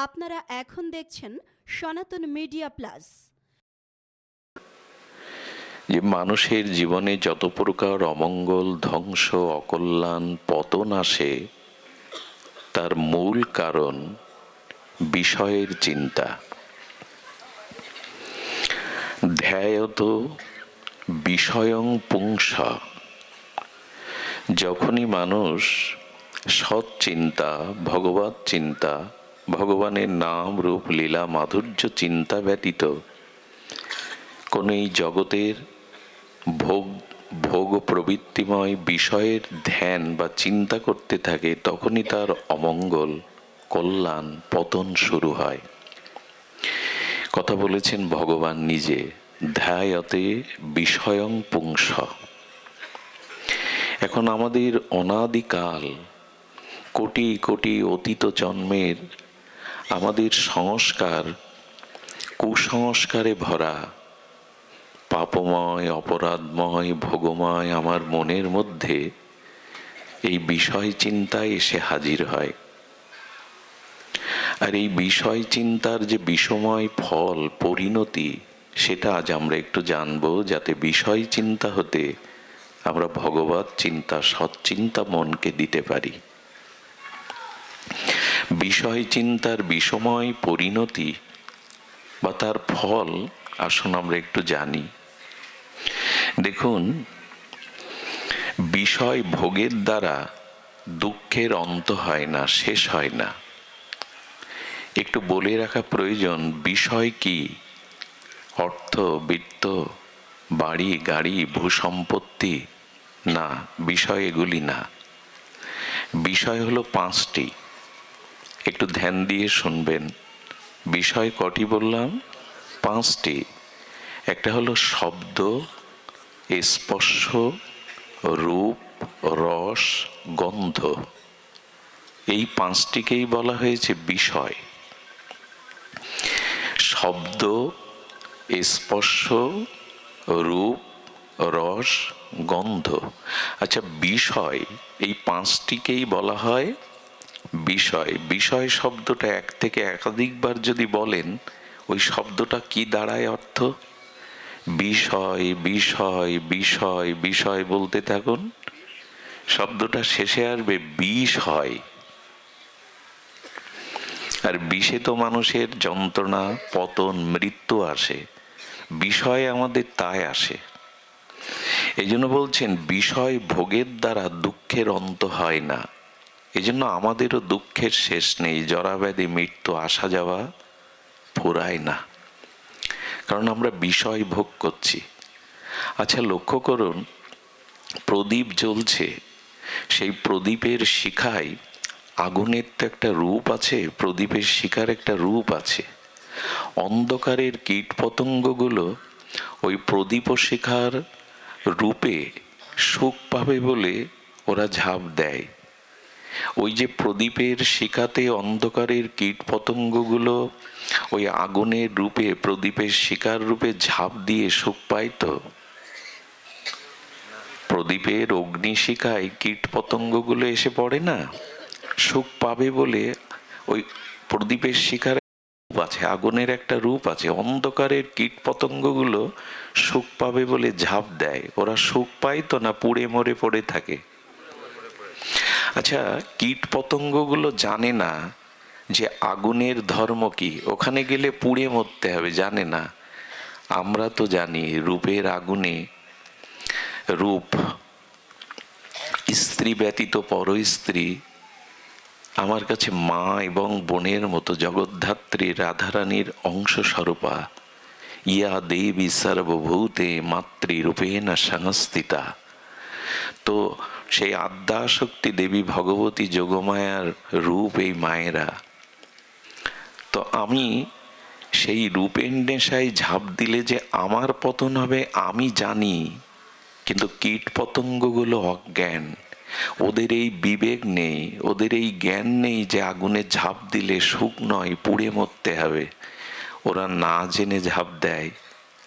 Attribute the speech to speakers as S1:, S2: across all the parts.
S1: আপনারা এখন দেখছেন সনাতন মিডিয়া প্লাস।
S2: যে মানুষের জীবনে যত প্রকার অমঙ্গল, ধ্বংস, অকল্যাণ, পতন আসে, তার মূল কারণ বিষয়ের চিন্তা। ধ্যায়ত বিষয়ং পুংস। যখনই মানুষ সৎ চিন্তা, ভগবত চিন্তা, ভগবানের নাম রূপ লীলা মাধুর্য চিন্তা ব্যতীত কোন এই জগতের ভোগ প্রবৃত্তিময় বিষয়ের ধ্যান বা চিন্তা করতে থাকে, তখনই তার অমঙ্গল, কল্যাণ, পতন শুরু হয়। কথা বলেছেন ভগবান নিজে, ধ্যায়তে বিষয়ং পুংস। এখন আমাদের অনাদিকাল কোটি কোটি অতীত জন্মের আমাদের সংস্কার কুসংস্কারে ভরা, পাপময়, অপরাধময়, ভোগময় আমার মনের মধ্যে এই বিষয় চিন্তায় এসে হাজির হয়। আর এই বিষয় চিন্তার যে বিষময় ফল, পরিণতি, সেটা আজ আমরা একটু জানবো, যাতে বিষয় চিন্তা হতে আমরা ভগবত চিন্তা, সৎচিন্তা মনকে দিতে পারি। বিষয় চিন্তার বিষময় পরিণতি বা তার ফল আসুন আমরা একটু জানি। দেখুন, বিষয় ভোগের দ্বারা দুঃখের অন্ত হয় না, শেষ হয় না। একটু বলে রাখা প্রয়োজন, বিষয় কি? অর্থ, বিত্ত, বাড়ি, গাড়ি, ভূসম্পত্তি না, বিষয় এগুলি না। বিষয় হলো পাঁচটি। একটু ধ্যান দিয়ে শুনবেন। বিষয় কটি বললাম? পাঁচটি। একটা হলো শব্দ, স্পর্শ, রূপ, রস, গন্ধ। এই পাঁচটিকেই বলা হয়েছে বিষয়। শব্দ, স্পর্শ, রূপ, রস, গন্ধ। আচ্ছা, বিষয়, এই পাঁচটিকেই বলা হয় বিষয়। বিষয় শব্দটা এক থেকে একাধিকবার যদি বলেন, ওই শব্দটা কি দাঁড়ায় অর্থ? বিষয়, বিষয়, বিষয়, বিষয় বলতে থাকুন, শব্দটা শেষে আসবে বিষ হয়। আর বিষে তো মানুষের যন্ত্রণা, পতন, মৃত্যু আসে। বিষয় আমাদের তাই আসে। এই জন্য বলছেন বিষয় ভোগের দ্বারা দুঃখের অন্ত হয় না। এই জন্য আমাদেরও দুঃখের শেষ নেই, জরাব্যাধি মৃত্যু আসা যাওয়া ফুরায় না, কারণ আমরা বিষয় ভোগ করছি। আচ্ছা, লক্ষ্য করুন, প্রদীপ জ্বলছে, সেই প্রদীপের শিখায় আগুনের তো একটা রূপ আছে, প্রদীপের শিখার একটা রূপ আছে। অন্ধকারের কীট পতঙ্গগুলো ওই প্রদীপ শিখার রূপে সুখ পাবে বলে ওরা ঝাঁপ দেয়। ওই যে প্রদীপের শিখাতে অন্ধকারের কীট পতঙ্গগুলো ওই আগুনের রূপে, প্রদীপের শিখার রূপে ঝাঁপ দিয়ে সুখ পায় তো। প্রদীপের অগ্নিশিখায় কীট পতঙ্গগুলো এসে পড়ে না, সুখ পাবে বলে। ওই প্রদীপের শিখার রূপ আছে, আগুনের একটা রূপ আছে। অন্ধকারের কীট পতঙ্গগুলো সুখ পাবে বলে ঝাঁপ দেয়। ওরা সুখ পায় তো না পুড়ে মরে পড়ে থাকে? আচ্ছা, কীট পতঙ্গগুলো জানে না যে আগুনের ধর্ম কি, ওখানে গেলে পুড়ে মরতে হবে, জানে না। আমরা তো জানি, রূপের আগুনে, রূপ স্ত্রী ব্যতীত পর স্ত্রী আমার কাছে মা এবং বোনের মতো, জগদ্ধাত্রী রাধারানীর অংশ স্বরূপা। ইয়া দেবী সর্বভূতে মাতৃরূপেণ সংস্থিতা। তো সেই আদ্যাশক্তি দেবী ভগবতী যোগমায়ার রূপ এই মায়েরা। তো আমি সেই রূপের নেশায় ঝাঁপ দিলে যে আমার পতন হবে আমি জানি, কিন্তু কীট পতঙ্গগুলো অজ্ঞান। ওদের এই বিবেক নেই, ওদের এই জ্ঞান নেই যে আগুনে ঝাঁপ দিলে সুখ নয়, পুড়ে মরতে হবে। ওরা না জেনে ঝাঁপ দেয়,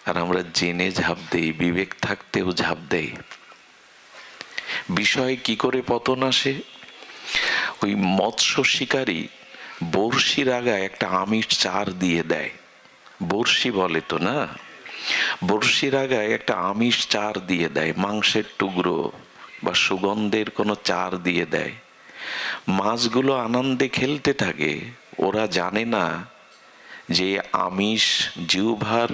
S2: আর আমরা জেনে ঝাঁপ দেই, বিবেক থাকতেও ঝাঁপ দেই। বিষয়ে কি করে পতন আসে? ওই মৎস্য শিকারী বড়শির আগায় একটা আমিষ চার দিয়ে দেয়, বড়শি বলে তো না, বড়শির আগায় একটা আমিষ চার দিয়ে দেয়, মাংসের টুকরো বা সুগন্ধের কোনো চার দিয়ে দেয়। মাছগুলো আনন্দে খেলতে থাকে, ওরা জানে না যে আমিষ জিহ্বার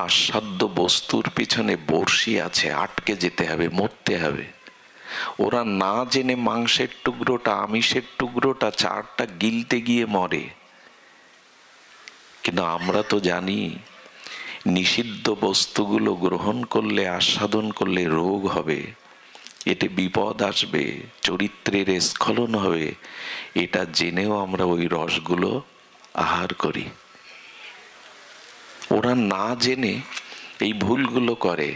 S2: আস্বাদ্য বস্তুর পিছনে বড়শি আছে, আটকে যেতে হবে, মরতে হবে। ওরা না জেনে মাংসের টুকরোটা, আমিষের টুকরোটা, চারটা গিলতে গিয়ে মরে। কিন্তু আমরা তো জানি নিষিদ্ধ বস্তুগুলো গ্রহণ করলে, আস্বাদন করলে রোগ হবে, এতে বিপদ আসবে, চরিত্রের স্খলন হবে, এটা জেনেও আমরা ওই রসগুলো আহার করি। ওরা না জেনে এই ভুলগুলো করে।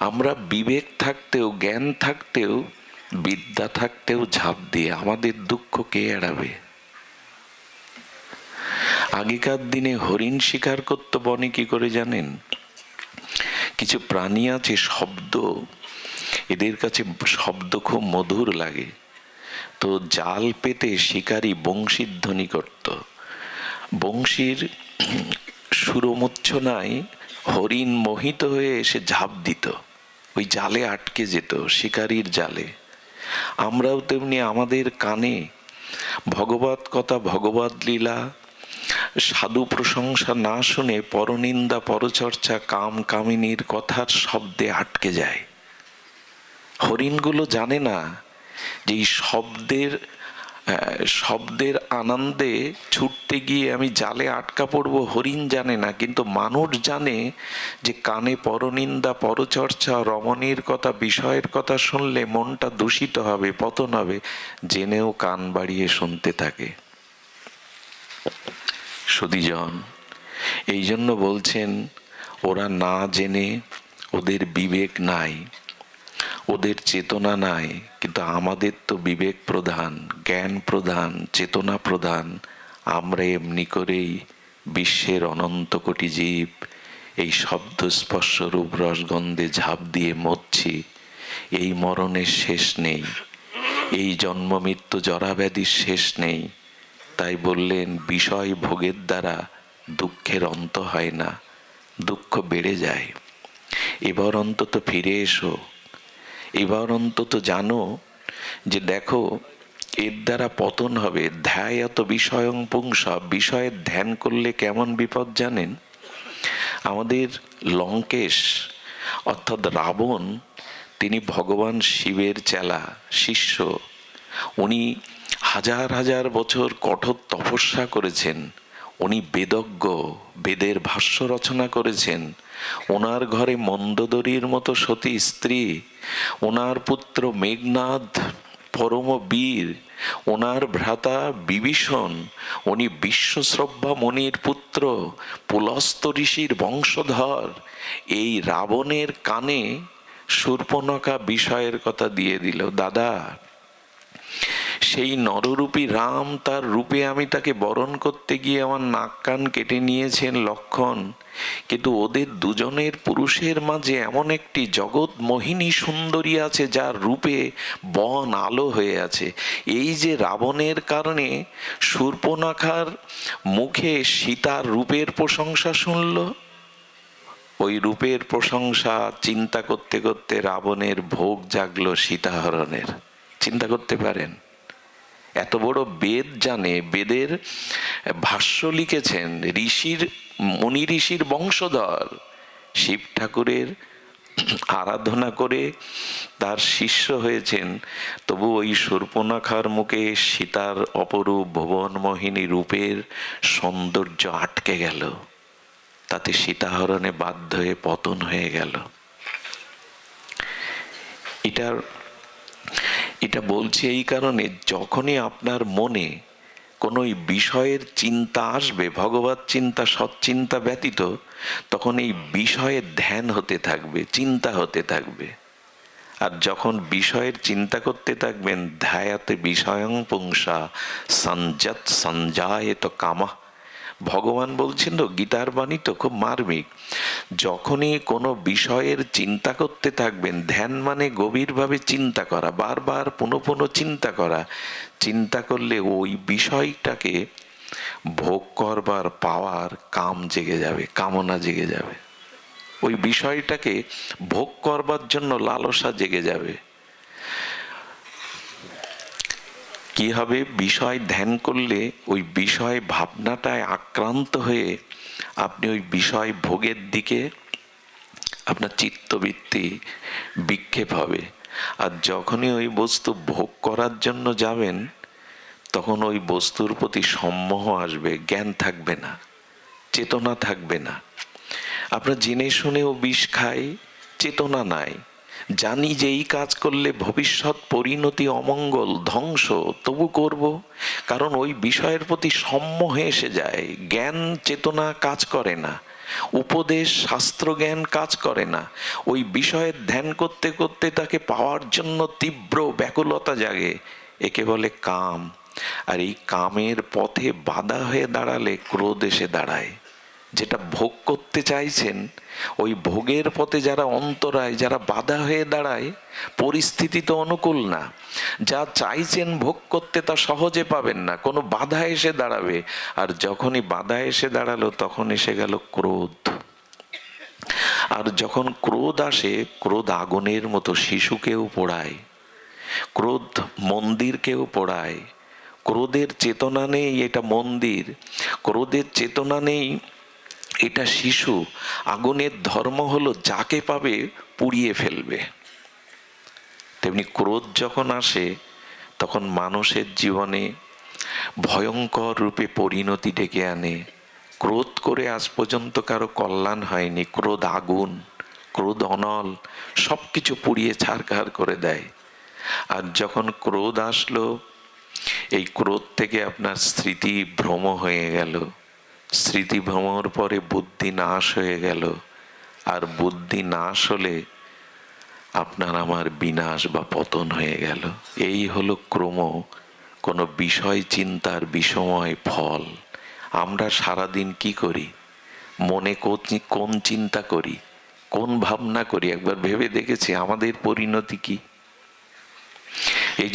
S2: আমরা বিবেক থাকতেও, জ্ঞান থাকতেও, বিদ্যা থাকতেও ঝাঁপ দিয়ে আমাদের দুঃখ কে এড়াবে? আগেকার দিনে হরিণ শিকার করতো বনে, কি করে জানেন? কিছু প্রাণী আছে, শব্দ, এদের কাছে শব্দ খুব মধুর লাগে, তো জাল পেতে শিকারী বংশীর ধ্বনি করত। বংশীর সুরমূর্ছনায় হরিণ মোহিত হয়ে এসে ঝাঁপ দিত, ওই জালে আটকে যেত, শিকারীর জালে। আমরাও তেমনি আমাদের কানে ভগবত কথা, ভগবত লীলা, সাধু প্রশংসা না শুনে পরনিন্দা, পরচর্চা, কাম কামিনীর কথার শব্দে আটকে যায়। হরিণগুলো জানে না যে এই শব্দের আনন্দে ছুটতে গিয়ে আমি জালে আটকা পড়বো। হরিণ জানে না, কিন্তু মানুষ জানে যে কানে পরনিন্দা, পরচর্চা, রমণীর কথা, বিষয়ের কথা শুনলে মনটা দূষিত হবে, পতন হবে, জেনেও কান বাড়িয়ে শুনতে থাকে। সুধীজন, এই জন্য বলছেন ওরা না জেনে, ওদের বিবেক নাই, ওদের চেতনা নাই। কিন্তু আমাদের তো বিবেক প্রধান, জ্ঞান প্রধান, চেতনা প্রধান। আমরা এমনি করেই বিশ্বের অনন্ত কোটি জীব এই শব্দ, স্পর্শ, রূপ, রসগন্ধে ঝাঁপ দিয়ে মরছি। এই মরণের শেষ নেই, এই জন্ম মৃত্যু জরাব্যাধির শেষ নেই। তাই বললেন বিষয় ভোগের দ্বারা দুঃখের অন্ত হয় না, দুঃখ বেড়ে যায়। এবার অন্তত ফিরে এসো, এবার অন্তত জানো যে দেখো এর দ্বারা পতন হবে। ধ্যায়ত বিষয়ং পুংসা, বিষয়ের ধ্যান করলে কেমন বিপদ জানেন? আমাদের লঙ্কেশ অর্থাৎ রাবণ, তিনি ভগবান শিবের চেলা, শিষ্য। উনি হাজার হাজার বছর কঠোর তপস্যা করেছেন, উনি বেদজ্ঞ, বেদের ভাষ্য রচনা করেছেন। ওনার ঘরে মন্দোদরীর মতো সতী স্ত্রী, ওনার পুত্র মেঘনাদ পরম বীর, ওনার ভ্রাতা বিভীষণ, উনি বিশ্বশ্রব্বা মনির পুত্র, পুলস্ত ঋষির বংশধর। এই রাবণের কানে শূর্পণখা বিষয়ের কথা দিয়ে দিল, দাদা সেই নররূপী রাম, তার রূপে আমি তাকে বরণ করতে গিয়ে আমার নাক কান কেটে নিয়েছেন লক্ষণ। কিন্তু ওদের দুজনের, পুরুষের মাঝে এমন একটি জগৎ মোহিনী সুন্দরী আছে যার রূপে বন আলো হয়ে আছে। এই যে রাবণের কারণে শূর্পণখার মুখে সীতার রূপের প্রশংসা শুনল, ওই রূপের প্রশংসা চিন্তা করতে করতে রাবণের ভোগ জাগলো সীতাহরণের। চিন্তা করতে পারেন? এত বড় বেদ জানে, বেদের ভাষ্য লিখেছেন, ঋষির, মুনি ঋষির বংশধর, শিব ঠাকুরের আরাধনা করে তার শিষ্য হয়েছেন, তবু ওই শূর্পণখার মুখে সীতার অপরূপ ভুবনমোহিনী রূপের সৌন্দর্য আটকে গেল, তাতে সীতাহরণে বাধ্য হয়ে পতন হয়ে গেল। এটা বলছি এই কারণে, যখনই আপনার মনে কোনো বিষয়ের চিন্তা আসবে, ভগবত চিন্তা, সৎচিন্তা ব্যতীত, তখন এই বিষয়ের ধ্যান হতে থাকবে, চিন্তা হতে থাকবে। আর যখন বিষয়ের চিন্তা করতে থাকবেন, ধ্যায়াতে বিষয়ং পুংসা সঞ্জাত সঞ্জায়ত কামা, ভগবান বলছেন তো, গীতার বাণী তো খুব মার্মিক, যখনই কোনো বিষয়ের চিন্তা করতে থাকবেন, ধ্যান মানে গভীরভাবে চিন্তা করা, বারবার পুনঃ পুনঃ চিন্তা করা, চিন্তা করলে ওই বিষয়টাকে ভোগ করবার পাওয়ার কাম জেগে যাবে, কামনা জেগে যাবে, ওই বিষয়টাকে ভোগ করবার জন্য লালসা জেগে যাবে। কি হবে, বিষয় ধ্যান করলে ওই বিষয় ভাবনাটায় আক্রান্ত হয়ে আপনি ওই বিষয় ভোগের দিকে আপনার চিত্তবৃত্তি বিক্ষেপ হবে। আর যখনই ওই বস্তু ভোগ করার জন্য যাবেন, তখন ওই বস্তুর প্রতি সম্মোহ আসবে, জ্ঞান থাকবে না, চেতনা থাকবে না। আপনার জেনে শুনেও বিষ খাই, চেতনা নাই, জানি যে এই কাজ করলে ভবিষ্যৎ পরিণতি অমঙ্গল ধ্বংস, তবু করব, কারণ ওই বিষয়ের প্রতি সম্মোহে এসে যায়। জ্ঞান চেতনা কাজ করে না, উপদেশ শাস্ত্র জ্ঞান কাজ করে না। ওই বিষয়ের ধ্যান করতে করতে তাকে পাওয়ার জন্য তীব্র ব্যাকুলতা জাগে, একে বলে কাম। আর এই কামের পথে বাধা হয়ে দাঁড়ালে ক্রোধ এসে দাঁড়ায়। যেটা ভোগ করতে চাইছেন, ওই ভোগের পথে যারা অন্তরায়, যারা বাধা হয়ে দাঁড়ায়, পরিস্থিতি তো অনুকূল না, যা চাইছেন ভোগ করতে তা সহজে পাবেন না, কোনো বাধা এসে দাঁড়াবে। আর যখনই বাধা এসে দাঁড়ালো, তখন এসে গেল ক্রোধ। আর যখন ক্রোধ আসে, ক্রোধ আগুনের মতো শিশুকেও পোড়ায়, ক্রোধ মন্দিরকেও পোড়ায়। ক্রোধের চেতনা নেই, এটা মন্দির। ক্রোধের চেতনা নেই, এটা শিশু। আগুনের ধর্ম হলো যাকে পাবে পুড়িয়ে ফেলবে। তেমনি ক্রোধ যখন আসে, তখন মানুষের জীবনে ভয়ঙ্কর রূপে পরিণতি ডেকে আনে। ক্রোধ করে আজ পর্যন্ত কারো কল্যাণ হয়নি। ক্রোধ আগুন, ক্রোধ অনল, সব কিছু পুড়িয়ে ছারখার করে দেয়। আর যখন ক্রোধ আসলো, এই ক্রোধ থেকে আপনার স্মৃতি ভ্রম হয়ে গেল, স্মৃতি ভ্রমর পরে বুদ্ধি নাশ হয়ে গেল। আর বুদ্ধি নাশ হলে আপনার আমার বিনাশ বা পতন হয়ে গেল। এই হলো ক্রম কোনো বিষয় চিন্তার বিষময় ফল। আমরা সারাদিন কি করি, মনে কোন চিন্তা করি, কোন ভাবনা করি, একবার ভেবে দেখেছি আমাদের পরিণতি কি? এই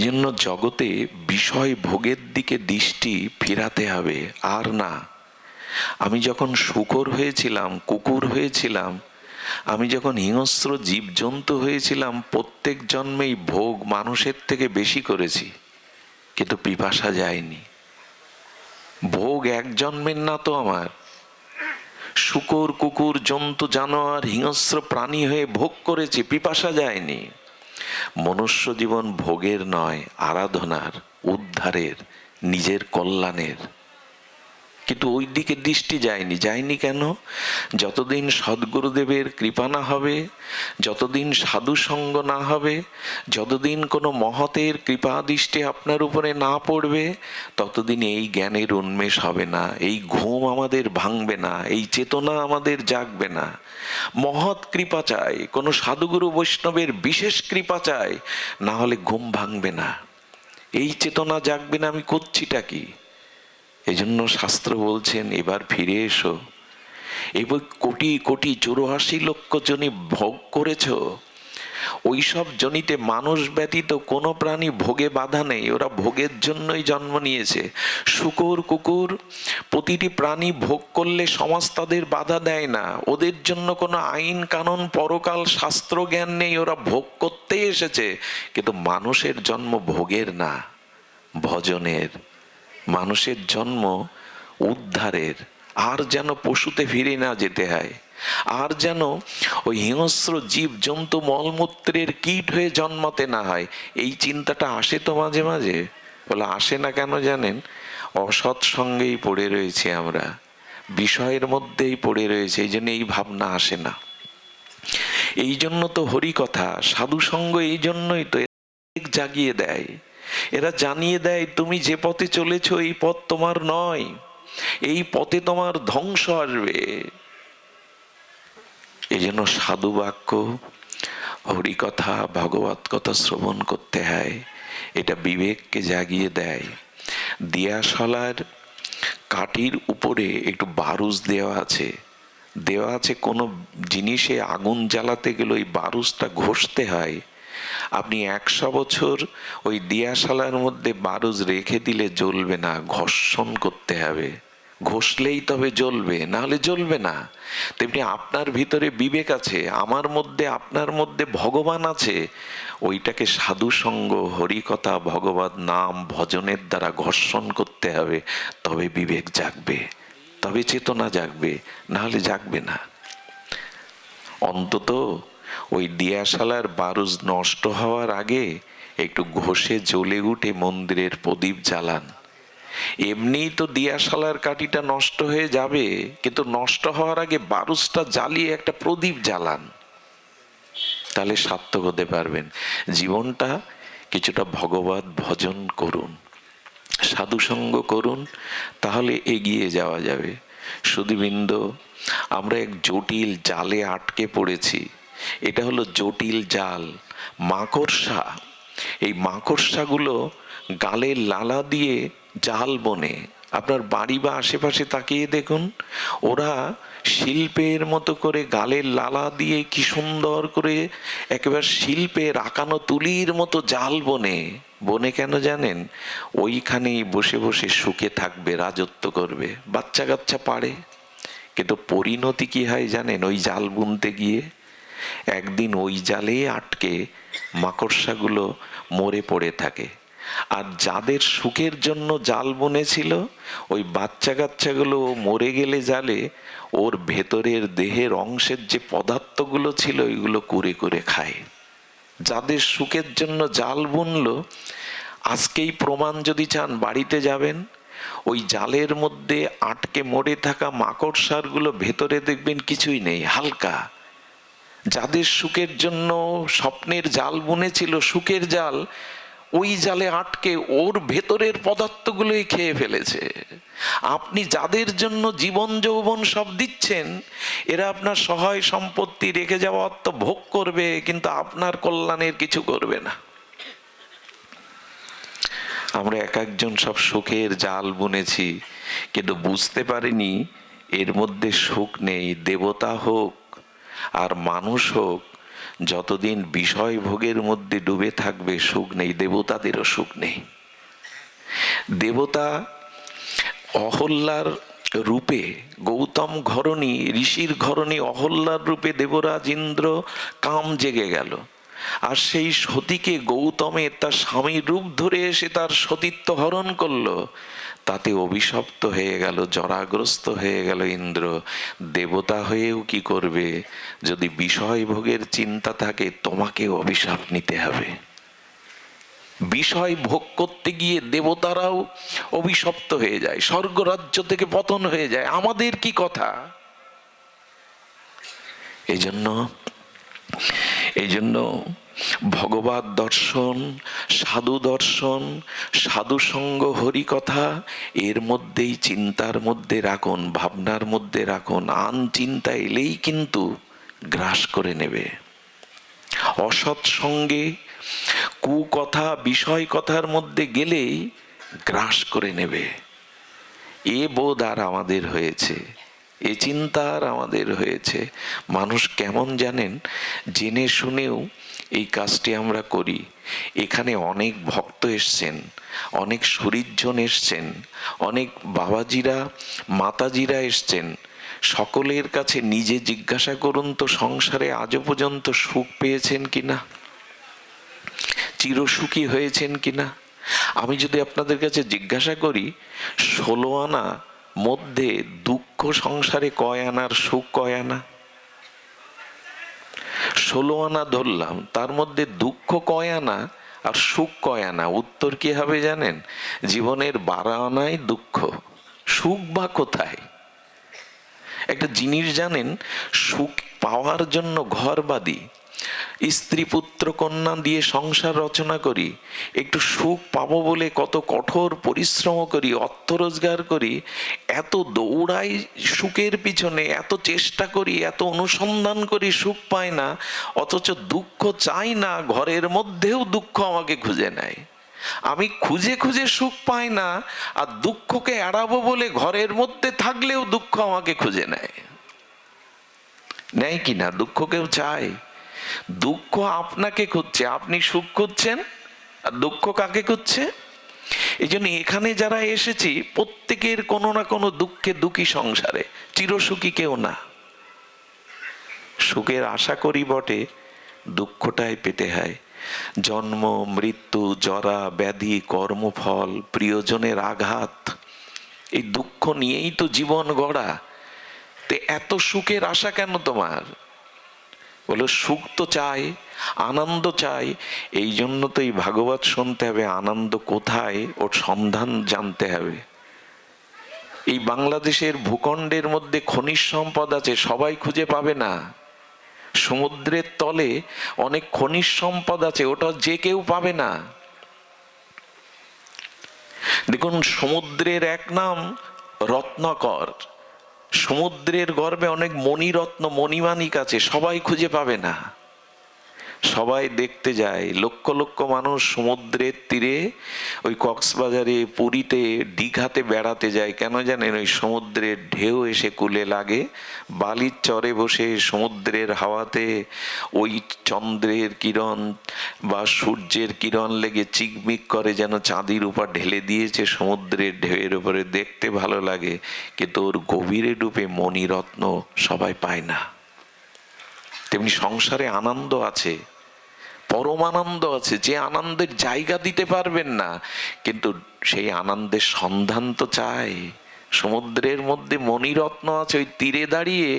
S2: জন্য জগতে বিষয় ভোগের দিকে দৃষ্টি ফিরাতে হবে। আর না, আমি যখন শূকর হয়েছিলাম, কুকুর হয়েছিলাম, আমি যখন হিংস্র জীবজন্তু হয়েছিলাম, প্রত্যেক জন্মেই ভোগ মানুষের থেকে বেশি করেছি, কিন্তু পিপাসা যায়নি। ভোগ এক জন্মের না তো আমার। শূকর কুকুর জন্তু জানোয়ার হিংস্র প্রাণী হয়ে ভোগ করেছি, পিপাসা যায়নি। মনুষ্য জীবন ভোগের নয়, আরাধনার, উদ্ধারের, নিজের কল্যাণের। কিন্তু ওই দিকে দৃষ্টি যায়নি কেন? যতদিন সদ্গুরুদেবের কৃপা না হবে, যতদিন সাধু সঙ্গ না হবে, যতদিন কোনো মহতের কৃপা দৃষ্টি আপনার উপরে না পড়বে, ততদিন এই জ্ঞানের উন্মেষ হবে না, এই ঘুম আমাদের ভাঙবে না, এই চেতনা আমাদের জাগবে না। মহৎ কৃপা চাই, কোনো সাধুগুরু বৈষ্ণবের বিশেষ কৃপা চাই, না হলে ঘুম ভাঙবে না, এই চেতনা জাগবে না আমি করছিটা কি। এজন্য শাস্ত্র বলছেন, এবার ফিরে এসো। এবার কোটি কোটি 84 লক্ষ জনি ভোগ করেছ, ওইসব জনিতে মানুষ ব্যতীত কোনো প্রাণী ভোগে বাধা নেই, ওরা ভোগের জন্যই জন্ম নিয়েছে। শূকর কুকুর প্রতিটি প্রাণী ভোগ করলে সমাজ তাদের বাধা দেয় না, ওদের জন্য কোনো আইন কানুন পরকাল শাস্ত্র জ্ঞান নেই, ওরা ভোগ করতেই এসেছে। কিন্তু মানুষের জন্ম ভোগের না, ভজনের। মানুষের জন্ম উদ্ধারের। আর যেন পশুতে ফিরে না যেতে হয়, আর যেন ওই হিংস্র জীব জন্তু মলমূত্রের কীট হয়ে জন্মাতে না হয়। এই চিন্তাটা আসে তো মাঝে মাঝে। বলে আসে না কেন জানেন? অসৎ সঙ্গেই পড়ে রয়েছে আমরা, বিষয়ের মধ্যেই পড়ে রয়েছে, এই জন্য এই ভাবনা আসে না। এই জন্য তো হরি কথা সাধু সঙ্গ এই জন্যই তো জাগিয়ে দেয়, এরা জানিয়ে দেয় তুমি যে পথে চলেছ এই পথ তোমার নয়, এই পথে তোমার ধ্বংস আসবে। এই জন্য সাধু বাক্য, হরি কথা, ভগবত কথা শ্রবণ করতে হয়। এটা বিবেককে জাগিয়ে দেয়। দিয়াশালার কাঠির উপরে একটু বারুজ দেওয়া আছে, কোনো জিনিসে আগুন জ্বালাতে গেলে ওই বারুজটা ঘষতে হয়। আপনি 100 বছর ওই দিয়াশালার মধ্যে বারুজ রেখে দিলে জ্বলবে না, ঘর্ষণ করতে হবে, ঘষলেই তবে জ্বলবে, না হলে জ্বলবে না। তেমনি আপনার ভিতরে বিবেক আছে, আমার মধ্যে, আপনার মধ্যে ভগবান আছে, ওইটাকে সাধু সঙ্গ, হরিকথা, ভগবত নাম, ভজনের দ্বারা ঘর্ষণ করতে হবে, তবে বিবেক জাগবে, তবে চেতনা জাগবে, না হলে জাগবে না। অন্তত ওই দিয়াশালার বারুজ নষ্ট হওয়ার আগে একটু ঘষে জ্বলে উঠে মন্দিরের প্রদীপ জ্বালান। এমনিই তো দিয়াশালার কাঠিটা নষ্ট হয়ে যাবে, কিন্তু নষ্ট হওয়ার আগে বারুজটা জ্বালিয়ে একটা প্রদীপ জ্বালান, তাহলে সার্থক হতে পারবেন। জীবনটা কিছুটা ভগবত ভজন করুন, সাধুসঙ্গ করুন, তাহলে এগিয়ে যাওয়া যাবে। সুধীবৃন্দ, আমরা এক জটিল জালে আটকে পড়েছি। এটা হলো জটিল জাল, মাকড়সা। এই মাকড়সাগুলো গালের লালা দিয়ে জাল বনে। আপনার বাড়ি বা আশেপাশে তাকিয়ে দেখুন, ওরা শিল্পের মতো করে গালের লালা দিয়ে কি সুন্দর করে একেবারে শিল্পের আঁকানো তুলির মতো জাল বনে। বনে কেন জানেন? ওইখানেই বসে বসে সুখে থাকবে, রাজত্ব করবে, বাচ্চা কাচ্চা পারে। কিন্তু পরিণতি কি হয় জানেন? ওই জাল বুনতে গিয়ে একদিন ওই জালে আটকে মাকড়সাগুলো মরে পড়ে থাকে। আর যাদের সুখের জন্য জাল বুনেছিল, ওই বাচ্চা কাচ্চাগুলো মরে গেলে জালে ওর ভেতরের দেহের অংশের যে পদার্থগুলো ছিল ওইগুলো কুরে করে খায়। যাদের সুখের জন্য জাল বুনলো, আজকেই প্রমাণ যদি চান বাড়িতে যাবেন, ওই জালের মধ্যে আটকে মরে থাকা মাকড়সারগুলো ভেতরে দেখবেন কিছুই নেই, হালকা। যাদের সুখের জন্য স্বপ্নের জাল বুনেছিল, সুখের জাল, ওই জালে আটকে ওর ভেতরের পদার্থগুলোই খেয়ে ফেলেছে। আপনি যাদের জন্য জীবন যৌবন সব দিচ্ছেন, এরা আপনার সহায় সম্পত্তি রেখে যাওয়া অর্থ ভোগ করবে, কিন্তু আপনার কল্যাণের কিছু করবে না। আমরা এক একজন সব সুখের জাল বুনেছি, কিন্তু বুঝতে পারিনি এর মধ্যে সুখ নেই। দেবতা হোক আর মানুষ হোক, যতদিন বিষয় ভোগের মধ্যে ডুবে থাকবে সুখ নেই, দেবতাদেরও সুখ নেই। দেবতা অহল্যার রূপে, গৌতম ঘরণী, ঋষির ঘরণী অহল্যার রূপে দেবরাজ ইন্দ্র কাম জেগে গেল, আর সেই সতীকে গৌতমের তার স্বামীর রূপ ধরে এসে তার সতীত্ব হরণ করলো। তাতে অভিশপ্ত হয়ে গেল, জরাগ্রস্ত হয়ে গেল ইন্দ্র। দেবতা হয়েও কি করবে? যদি বিষয় ভোগের চিন্তা থাকে, তোমাকে অভিশাপ নিতে হবে। বিষয় ভোগ করতে গিয়ে দেবতারাও অভিশপ্ত হয়ে যায়, স্বর্গরাজ্য থেকে পতন হয়ে যায়। আমাদের কি কথা? এই জন্য ভগবত দর্শন, সাধু দর্শন, সাধু সঙ্গ, হরিকথা, এর মধ্যেই চিন্তার মধ্যে রাখুন, ভাবনার মধ্যে রাখুন। আন চিন্তা এলেই কিন্তু গ্রাস করে নেবে। অসৎ সঙ্গে, কুকথা, বিষয় কথার মধ্যে গেলেই গ্রাস করে নেবে। এ বোধ আর আমাদের হয়েছে, এ চিন্তা আর আমাদের হয়েছে। মানুষ কেমন জানেন? জেনে শুনেও এই কাজটি আমরা করি। এখানে অনেক ভক্ত এসছেন, অনেক শরীরজন এসছেন, অনেক বাবাজিরা, মাতাজিরা এসছেন। সকলের কাছে নিজে জিজ্ঞাসা করুন তো, সংসারে আজও পর্যন্ত সুখ পেয়েছেন কিনা, চিরসুখী হয়েছেন কিনা? আমি যদি আপনাদের কাছে জিজ্ঞাসা করি, 16 আনা মধ্যে দুঃখ সংসারে কয় আনার, সুখ কয় আনা? 16 আনা ধরলাম, তার মধ্যে দুঃখ কয় আনা আর সুখ কয় আনা? উত্তর কি হবে জানেন? জীবনের 12 আনাই দুঃখ, সুখ বা কোথায়? একটা জিনিস জানেন, সুখ পাওয়ার জন্য ঘর বাঁধি, স্ত্রী পুত্র কন্যা দিয়ে সংসার রচনা করি, একটু সুখ পাবো বলে কত কঠোর পরিশ্রম করি, অর্থ রোজগার করি, এত দৌড়াই সুখের পিছনে, এত চেষ্টা করি, এত অনুসন্ধান করি, সুখ পাই না। অথচ দুঃখ চাই না, ঘরের মধ্যেও দুঃখ আমাকে খুঁজে নেয়। আমি খুঁজে খুঁজে সুখ পাই না, আর দুঃখকে এড়াবো বলে ঘরের মধ্যে থাকলেও দুঃখ আমাকে খুঁজে নেয়। নেয় কি না? দুঃখ কেউ চায়? দুঃখ আপনাকে খুঁজছে, আপনি সুখ খুঁজছেন, আর দুঃখ কাকে খুঁজছে? এই জন্য এখানে যারা এসেছি প্রত্যেকের কোনো না কোনো দুঃখে দুঃখী সংসারে, চিরসুখী কেউ না। সুখের আশা করি বটে, দুঃখটাই পেতে হয়। জন্ম, মৃত্যু, জরা, ব্যাধি, কর্মফল, প্রিয়জনের আঘাত, এই দুঃখ নিয়েই তো জীবন গড়া। তে এত সুখের আশা কেন তোমার? বলো সুখ তো চাই, আনন্দ চাই। এই জন্য তো এই ভাগবত শুনতে হবে, আনন্দ কোথায় ওর সন্ধান জানতে হবে। এই বাংলাদেশের ভূখণ্ডের মধ্যে খনিজ সম্পদ আছে, সবাই খুঁজে পাবে না। সমুদ্রের তলে অনেক খনিজ সম্পদ আছে, ওটা যে কেউ পাবে না। দেখুন, সমুদ্রের এক নাম রত্নাকর। সমুদ্রের গর্ভে অনেক মণিরত্ন, মণিমাণিক আছে, সবাই খুঁজে পাবে না। সবাই দেখতে যায়, লক্ষ লক্ষ মানুষ সমুদ্রের তীরে, ওই কক্সবাজারে, পুরীতে, দীঘাতে বেড়াতে যায়। কেন জানেন? ওই সমুদ্রের ঢেউ এসে কূলে লাগে, বালির চরে বসে সমুদ্রের হাওয়াতে ওই চন্দ্রের কিরণ বা সূর্যের কিরণ লেগে চিকমিক করে, যেন চাঁদির উপর ঢেলে দিয়েছে সমুদ্রের ঢেউয়ের উপরে, দেখতে ভালো লাগে। কিন্তু ওর গভীরে ডুবে মণিরত্ন সবাই পায় না। তেমনি সংসারে আনন্দ আছে, পরমানন্দ আছে, যে আনন্দের জায়গা দিতে পারবেন না, কিন্তু সেই আনন্দের সন্ধান তো চাই। সমুদ্রের মধ্যে মণিরত্ন আছে, ওই তীরে দাঁড়িয়ে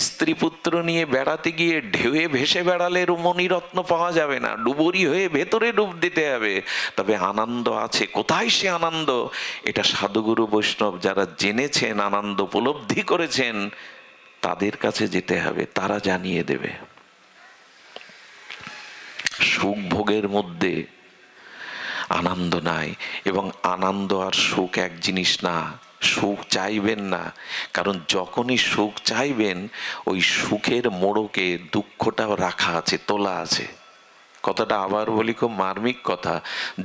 S2: স্ত্রী পুত্র নিয়ে বেড়াতে গিয়ে ঢেউয়ে ভেসে বেড়ালে মণিরত্ন পাওয়া যাবে না, ডুবুরি হয়ে ভেতরে ডুব দিতে হবে। তবে আনন্দ আছে। কোথায় সে আনন্দ? এটা সাধুগুরু বৈষ্ণব যারা জেনেছেন, আনন্দ উপলব্ধি করেছেন, তাদের কাছে যেতে হবে, তারা জানিয়ে দেবে। সুখ ভোগের মধ্যে আনন্দ নাই, এবং আনন্দ আর সুখ এক জিনিস না। সুখ চাইবেন না, কারণ যখনই সুখ চাইবেন ওই সুখের মোড়কে দুঃখটাও রাখা আছে, তোলা আছে। কথাটা আবার বলি, খুব মার্মিক কথা।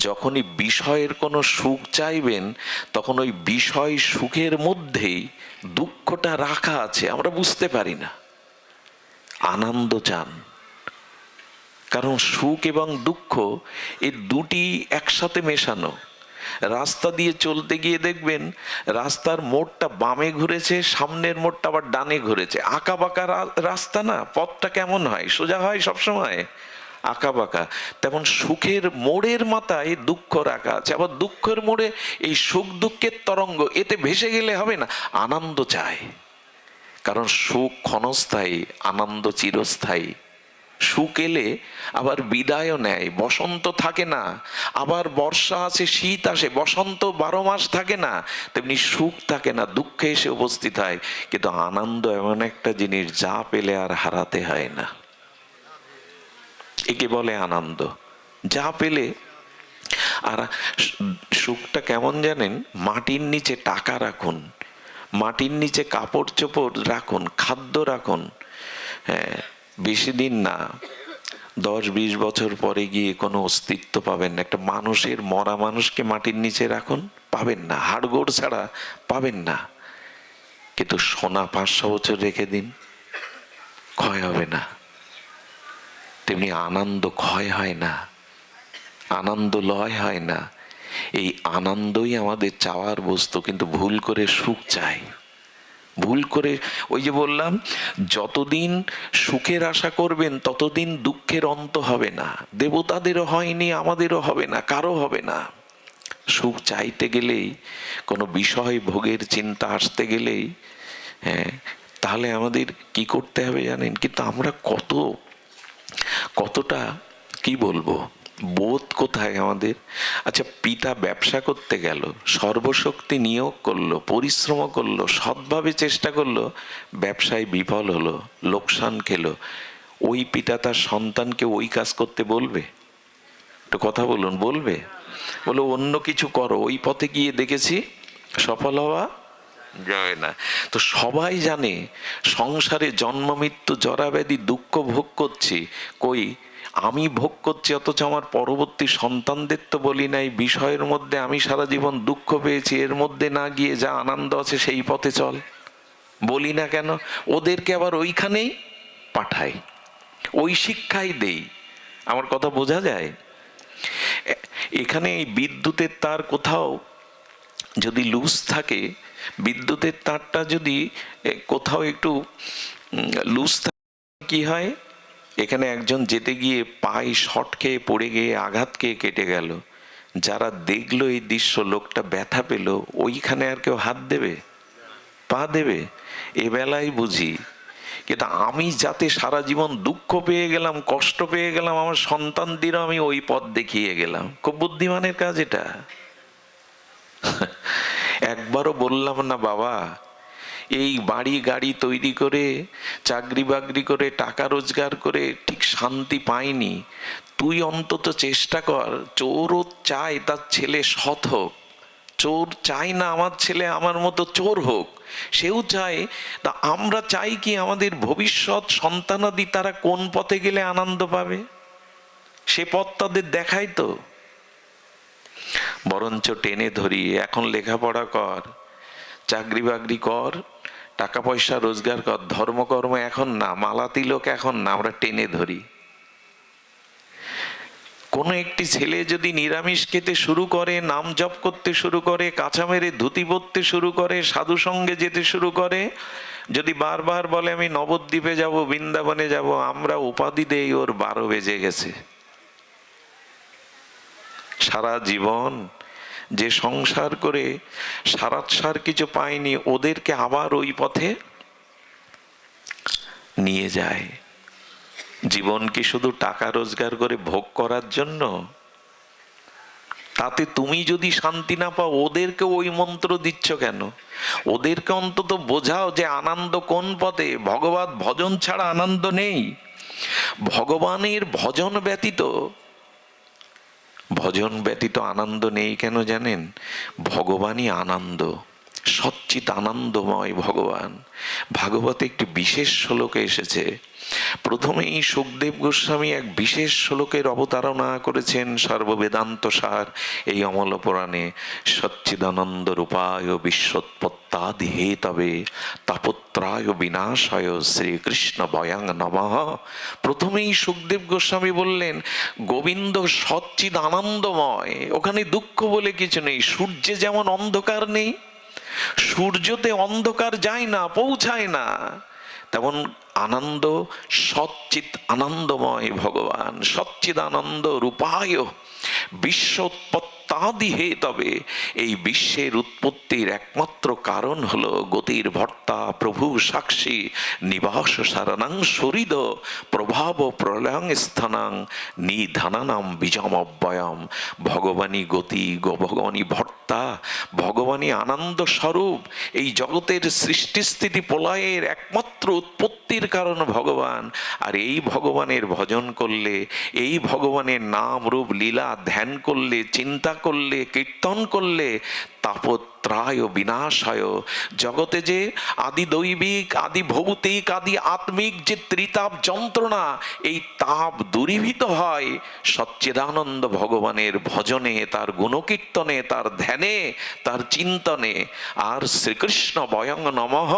S2: যখনই বিষয়ের কোনো সুখ চাইবেন, তখন ওই বিষয় সুখের মধ্যেই দুঃখটা রাখা আছে, আমরা বুঝতে পারি না। আনন্দ চান, কারণ সুখ এবং দুঃখ এই দুটি একসাথে মেশানো। রাস্তা দিয়ে চলতে গিয়ে দেখবেন রাস্তার মোড়টা বামে ঘুরেছে, সামনের মোড়টা আবার ডানে ঘুরেছে। আঁকা বাঁকা রাস্তা না, পথটা কেমন হয়? সোজা হয় সবসময়? আঁকা বাঁকা। তেমন সুখের মোড়ের মাথায় দুঃখ রাখা আছে, আবার দুঃখের মোড়ে এই সুখ দুঃখের তরঙ্গ, এতে ভেসে গেলে হবে না। আনন্দ চাই, কারণ সুখ ক্ষণস্থায়ী, আনন্দ চিরস্থায়ী। সুখ এলে আবার বিদায়ও নেয়, বসন্ত থাকে না। আবার বর্ষা আসে, শীত আসে, বসন্ত 12 মাস থাকে না। তেমনি সুখ থাকে না, দুঃখে এসে উপস্থিত হয়। কিন্তু আনন্দ এমন একটা জিনিস, যা পেলে আর হারাতে হয় না। একে বলে আনন্দ, যা পেলে। আর সুখটা কেমন জানেন? মাটির নিচে টাকা রাখুন, মাটির নিচে কাপড় চোপড় রাখুন, খাদ্য রাখুন, হ্যাঁ, বেশি দিন না, 10-20 বছর পরে গিয়ে কোনো অস্তিত্ব পাবেন না। একটা মানুষের, মরা মানুষকে মাটির নিচে রাখুন, পাবেন না, হাড়গোড় ছাড়া পাবেন না। কিন্তু সোনা 500 বছর রেখে দিন, ক্ষয় হবে না। তেমনি আনন্দ ক্ষয় হয় না, আনন্দ লয় হয় না। এই আনন্দই আমাদের চাওয়ার বস্তু, কিন্তু ভুল করে সুখ চাই। ভুল করে, ওই যে বললাম, যতদিন সুখের আশা করবেন ততদিন দুঃখের অন্ত হবে না। দেবতাদেরও হয়নি, আমাদেরও হবে না, কারো হবে না। সুখ চাইতে গেলেই, কোনো বিষয় ভোগের চিন্তা আসতে গেলেই, হ্যাঁ, তাহলে আমাদের কি করতে হবে জানেন? কিন্তু আমরা কতটা কি বলবো, বোধ কোথায় আমাদের? আচ্ছা, পিতা ব্যবসা করতে গেল, সর্বশক্তি নিয়োগ করলো, পরিশ্রম করলো, সৎভাবে চেষ্টা করলো, ব্যবসায় বিফল হলো, লোকসান খেলো। ওই পিতা তার সন্তানকে ওই কাজ করতে বলবে? একটু কথা বলুন, বলবে? বলো অন্য কিছু করো, ওই পথে গিয়ে দেখেছি সফল হওয়া যায় না। তো সবাই জানে সংসারে জন্ম মৃত্যু জরা ব্যাধি দুঃখ ভোগ করছি, কই আমি ভোগ করছি, অথচ আমার পরবর্তী সন্তানদের তো বলি নাই বিষয়ের মধ্যে আমি সারা জীবন দুঃখ পেয়েছি, এর মধ্যে না গিয়ে যা আনন্দ আছে সেই পথে চল। বলি না কেন? ওদেরকে আবার ওইখানেই পাঠাই, ওই শিক্ষাই দেই। আমার কথা বোঝা যায়? এখানে এই বিদ্যুতের তার কোথাও যদি লুজ থাকে, বিদ্যুতের তারটা যদি কোথাও একটু লুজ থাকে, কি হয়, এখানে একজন যেতে গিয়ে পায়ে শর্ট খেয়ে পড়ে গিয়ে আঘাত খেয়ে কেটে গেল। যারা দেখলো এই দৃশ্য, লোকটা ব্যথা পেল, ওইখানে আর কেউ হাত দেবে, পা দেবে? এ বেলায় বুঝি। কিন্তু আমি যাতে সারা জীবন দুঃখ পেয়ে গেলাম, কষ্ট পেয়ে গেলাম, আমার সন্তানদেরও আমি ওই পথ দেখিয়ে গেলাম। খুব বুদ্ধিমানের কাজ এটা। একবারও বললাম না বাবা এই বাড়ি গাড়ি তৈরি করে চাকরি বাকরি করে টাকা রোজগার করে ঠিক শান্তি পাইনি, তুই অন্তত চেষ্টা কর। চোরও চায় তার ছেলে সৎ হোক, চোর চাই না আমার ছেলে আমার মতো চোর হোক, সেও চায়। তা আমরা চাই কি আমাদের ভবিষ্যৎ সন্তানাদি তারা কোন পথে গেলে আনন্দ পাবে, সে পথ তাদের দেখাই তো। বরঞ্চ টেনে ধরি, এখন লেখাপড়া কর, চাকরি বাকরি কর, টাকা পয়সা রোজগার কর, ধর্মকর্ম এখন না, মালা তিলক এখন না, আমরা টেনে ধরি। কোনো একটি ছেলে যদি নিরামিষ খেতে শুরু করে, নাম জপ করতে শুরু করে, কাঁচা মেরে ধুতি পরতে শুরু করে, সাধু সঙ্গে যেতে শুরু করে, যদি বারবার বলে আমি নবদ্বীপে যাব, বৃন্দাবনে যাব, আমরা উপাধি দেই ওর 12 বেজে গেছে। সারা জীবন যে সংসার করে সারাৎসার কিছু পায়নি, ওদেরকে আবার ওই পথে নিয়ে যায়। জীবন কি শুধু টাকা রোজগার করে ভোগ করার জন্য? তাতে তুমি যদি শান্তি না পাও, ওদেরকে ওই মন্ত্র দিচ্ছ কেন? ওদেরকে অন্তত বোঝাও যে আনন্দ কোন পথে। ভগবত ভজন ছাড়া আনন্দ নেই। ভগবানের ভজন ব্যতীত আনন্দ নেই। কেন জানেন? ভগবানই আনন্দ, সচ্চিত আনন্দময় ভগবান। ভাগবতে একটি বিশেষ শ্লোকে এসেছে। প্রথমেই সুখদেব গোস্বামী এক বিশেষ শ্লোকের অবতারণা করেছেন সর্ববেদান্ত সার এই অমল পুরাণে। সচ্চিদানন্দ রূপায় বিশ্বৎপত্তাদি হেতবে তাপত্রায় বিনাশায় শ্রীকৃষ্ণ বয়াং নমঃ। প্রথমেই সুখদেব গোস্বামী বললেন গোবিন্দ সচ্চিদ আনন্দময়, ওখানে দুঃখ বলে কিছু নেই। সূর্যে যেমন অন্ধকার নেই, সূর্যতে অন্ধকার যায় না, পৌঁছায় না, তেমন আনন্দ সচ্চিত আনন্দময় ভগবান। সচ্চিদানন্দ রূপায় বিশ্বোৎপত্তাদি হেতবে, এই বিশ্বের উৎপত্তির একমাত্র কারণ হলো গতির ভর্তা প্রভু সাক্ষী নিবাস সারণাং সরিদ প্রভাব প্রলয়ং স্থানাং নিধানানাম বীজম অব্যয়ম। ভগবানই গতি, ভগবানই ভর্তা, ভগবানই আনন্দ স্বরূপ। এই জগতের সৃষ্টি স্থিতি প্রলয়ের একমাত্র উৎপত্তির কারণ ভগবান। আর এই ভগবানের ভজন করলে, এই ভগবানের নাম রূপ লীলা ধ্যান করলে, চিন্তা করলে, কীর্তন করলে তাপত্রায় বিনাশায়, জগতে যে আদি দৈবিক, আদি ভৌতিক, আদি আত্মিক যে ত্রিতাপ যন্ত্রণা, এই তাপ দূরীভূত হয় সচ্চিদানন্দ ভগবানের ভজনে, তার গুণকীর্তনে, তার ধ্যানে, তার চিন্তনে। আর শ্রীকৃষ্ণ বয়ং নমঃ,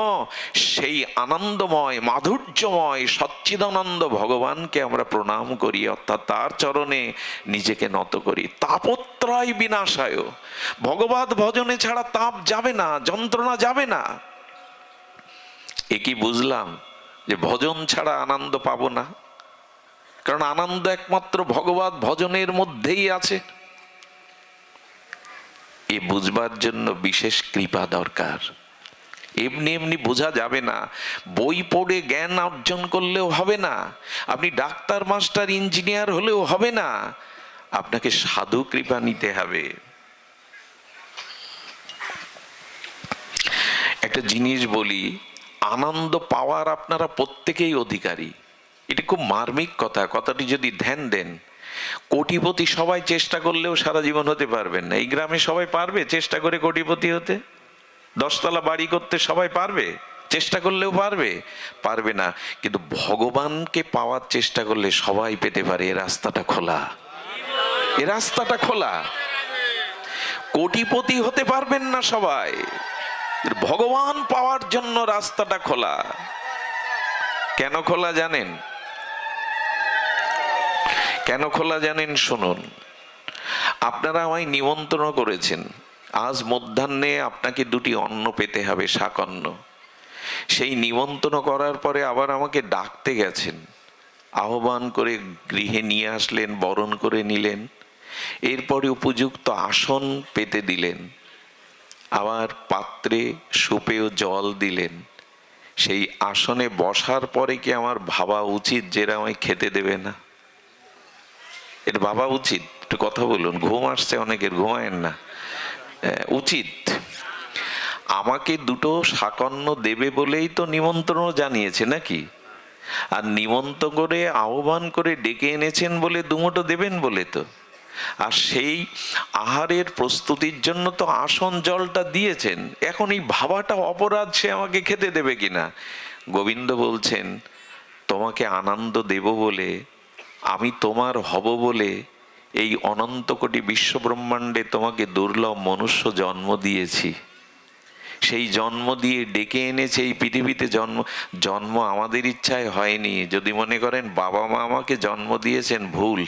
S2: সেই আনন্দময় মাধুর্যময় সচ্চিদানন্দ ভগবানকে আমরা প্রণাম করি, অর্থাৎ তার চরণে নিজেকে নত করি। তাপত্রয় বিনাশায়, ভগবত ভজনে ছাড়া তাপ যাবে না, যন্ত্রণা যাবে না। এ কি বুঝলাম যে ভজন ছাড়া আনন্দ পাবো না? কারণ আনন্দ একমাত্র ভগবত ভজনের মধ্যেই আছে। এ বুঝবার জন্য বিশেষ কৃপা দরকার। এমনি এমনি বোঝা যাবে না। বই পড়ে জ্ঞান অর্জন করলেও হবে না, আপনি ডাক্তার মাস্টার ইঞ্জিনিয়ার হলেও হবে না, আপনাকে সাধু কৃপা নিতে হবে। একটা জিনিস বলি, আনন্দ পাওয়ার আপনারা প্রত্যেকেই অধিকারী। এটা খুব মার্মিক কথা। কথাটি যদি ধ্যান দেন, কোটিপতি সবাই চেষ্টা করলেও সারা জীবন হতে পারবেন না। এই গ্রামে সবাই পারবে চেষ্টা করে কোটিপতি হতে? 10 তলা বাড়ি করতে সবাই পারবে? চেষ্টা করলেও পারবে পারবে না, কিন্তু ভগবানকে পাওয়ার চেষ্টা করলে সবাই পেতে পারে। এ রাস্তাটা খোলা, এ রাস্তাটা খোলা। কোটিপতি হতে পারবেন না সবাই, ভগবান পাওয়ার জন্য রাস্তাটা খোলা। কেন খোলা জানেন? কেন খোলা জানেন? শুনুন, আপনারা আমায় নিমন্ত্রণ করেছেন, আজ মধ্যাহ্নে আপনাকে দুটি অন্ন পেতে হবে, শাকন্ন। সেই নিমন্ত্রণ করার পরে আবার আমাকে ডাকতে গেছেন, আহ্বান করে গৃহে নিয়ে আসলেন, বরণ করে নিলেন, এরপরে উপযুক্ত আসন পেতে দিলেন, আবার পাত্রে সুপেয় জল দিলেন। সেই আসনে বসার পরে কি আমার ভাবা উচিত যে এরা আমায় খেতে দেবে না? এটা ভাবা উচিত? একটু কথা বলুন, ঘুম আসছে অনেকের, ঘুমায়েন না। উচিত। আমাকে দুটো শাকন্য দেবে বলেই তো নিমন্ত্রণ জানিয়েছে নাকি? আর নিমন্ত্রণ করে আহ্বান করে ডেকে এনেছেন বলে দুমুঠো দেবেন বলে তো। আর সেই আহারের প্রস্তুতির জন্য তো আসন জলটা দিয়েছেন। এখন এই ভাবাটা অপরাধ সে আমাকে খেতে দেবে কিনা। গোবিন্দ বলছেন, তোমাকে আনন্দ দেব বলে, আমি তোমার হব বলে এই অনন্ত কোটি বিশ্ব ব্রহ্মাণ্ডে তোমাকে দুর্লভ মনুষ্য জন্ম দিয়েছি। সেই জন্ম দিয়ে ডেকে এনেছে এই পৃথিবীতে। জন্ম আমাদের ইচ্ছায় হয়নি। যদি মনে করেন বাবা মা আমাকে জন্ম দিয়েছেন, ভুল।